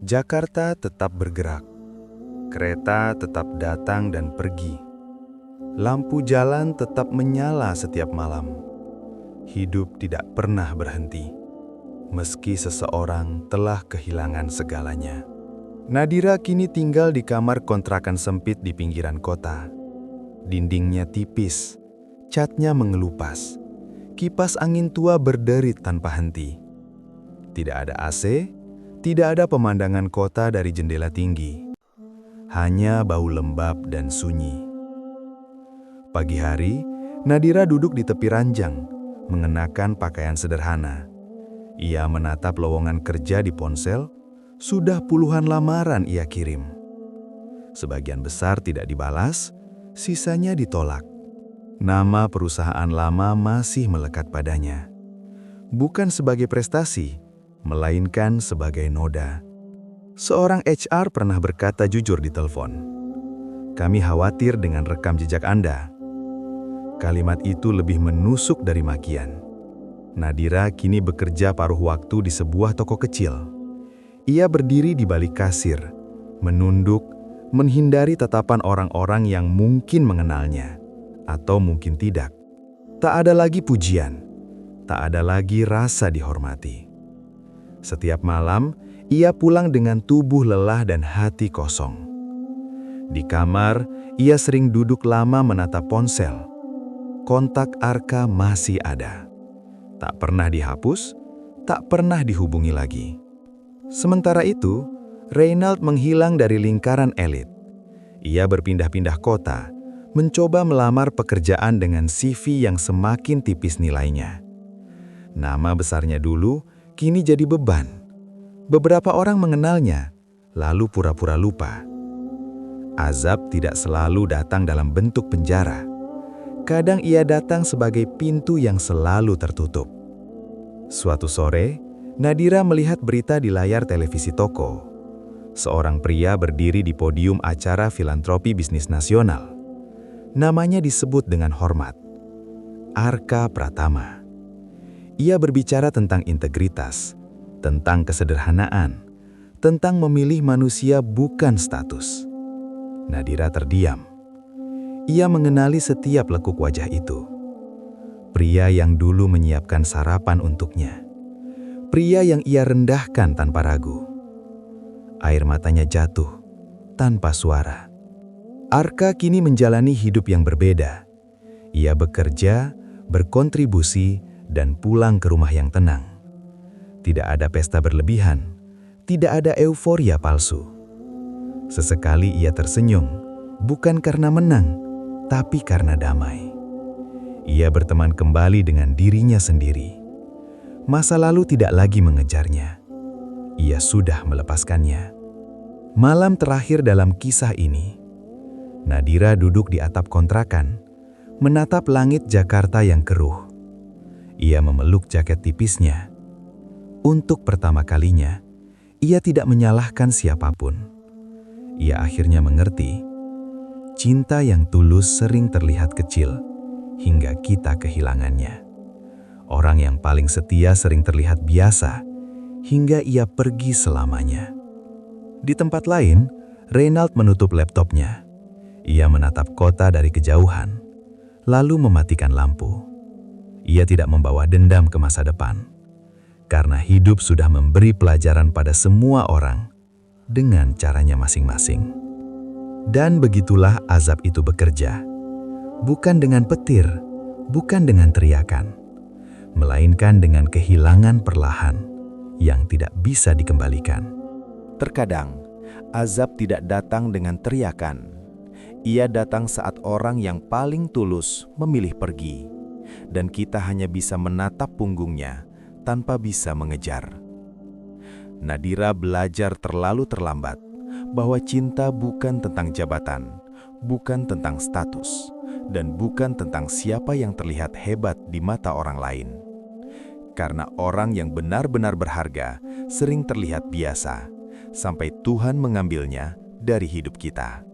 [SPEAKER 2] Jakarta tetap bergerak. Kereta tetap datang dan pergi. Lampu jalan tetap menyala setiap malam. Hidup tidak pernah berhenti, meski seseorang telah kehilangan segalanya. Nadira kini tinggal di kamar kontrakan sempit di pinggiran kota. Dindingnya tipis, catnya mengelupas. Kipas angin tua berderit tanpa henti. Tidak ada AC, tidak ada pemandangan kota dari jendela tinggi. Hanya bau lembab dan sunyi. Pagi hari, Nadira duduk di tepi ranjang, mengenakan pakaian sederhana. Ia menatap lowongan kerja di ponsel, sudah puluhan lamaran ia kirim. Sebagian besar tidak dibalas, sisanya ditolak. Nama perusahaan lama masih melekat padanya. Bukan sebagai prestasi, melainkan sebagai noda. Seorang HR pernah berkata jujur di telepon, "Kami khawatir dengan rekam jejak Anda." Kalimat itu lebih menusuk dari makian. Nadira kini bekerja paruh waktu di sebuah toko kecil. Ia berdiri di balik kasir, menunduk, menghindari tatapan orang-orang yang mungkin mengenalnya, atau mungkin tidak. Tak ada lagi pujian, tak ada lagi rasa dihormati. Setiap malam, ia pulang dengan tubuh lelah dan hati kosong. Di kamar, ia sering duduk lama menatap ponsel. Kontak Arka masih ada. Tak pernah dihapus, tak pernah dihubungi lagi. Sementara itu, Reynald menghilang dari lingkaran elit. Ia berpindah-pindah kota, mencoba melamar pekerjaan dengan CV yang semakin tipis nilainya. Nama besarnya dulu kini jadi beban. Beberapa orang mengenalnya, lalu pura-pura lupa. Azab tidak selalu datang dalam bentuk penjara. Kadang ia datang sebagai pintu yang selalu tertutup. Suatu sore, Nadira melihat berita di layar televisi toko. Seorang pria berdiri di podium acara filantropi bisnis nasional. Namanya disebut dengan hormat, Arka Pratama. Ia berbicara tentang integritas, tentang kesederhanaan, tentang memilih manusia bukan status. Nadira terdiam. Ia mengenali setiap lekuk wajah itu. Pria yang dulu menyiapkan sarapan untuknya. Pria yang ia rendahkan tanpa ragu. Air matanya jatuh tanpa suara. Arka kini menjalani hidup yang berbeda. Ia bekerja, berkontribusi, dan pulang ke rumah yang tenang. Tidak ada pesta berlebihan, tidak ada euforia palsu. Sesekali ia tersenyum, bukan karena menang, tapi karena damai. Ia berteman kembali dengan dirinya sendiri. Masa lalu tidak lagi mengejarnya. Ia sudah melepaskannya. Malam terakhir dalam kisah ini, Nadira duduk di atap kontrakan, menatap langit Jakarta yang keruh. Ia memeluk jaket tipisnya. Untuk pertama kalinya, ia tidak menyalahkan siapapun. Ia akhirnya mengerti, cinta yang tulus sering terlihat kecil hingga kita kehilangannya. Orang yang paling setia sering terlihat biasa hingga ia pergi selamanya. Di tempat lain, Reynald menutup laptopnya. Ia menatap kota dari kejauhan, lalu mematikan lampu. Ia tidak membawa dendam ke masa depan, karena hidup sudah memberi pelajaran pada semua orang dengan caranya masing-masing. Dan begitulah azab itu bekerja, bukan dengan petir, bukan dengan teriakan, melainkan dengan kehilangan perlahan yang tidak bisa dikembalikan.
[SPEAKER 4] Terkadang, azab tidak datang dengan teriakan. Ia datang saat orang yang paling tulus memilih pergi, dan kita hanya bisa menatap punggungnya tanpa bisa mengejar. Nadira belajar terlalu terlambat bahwa cinta bukan tentang jabatan, bukan tentang status, dan bukan tentang siapa yang terlihat hebat di mata orang lain. Karena orang yang benar-benar berharga sering terlihat biasa, sampai Tuhan mengambilnya dari hidup kita.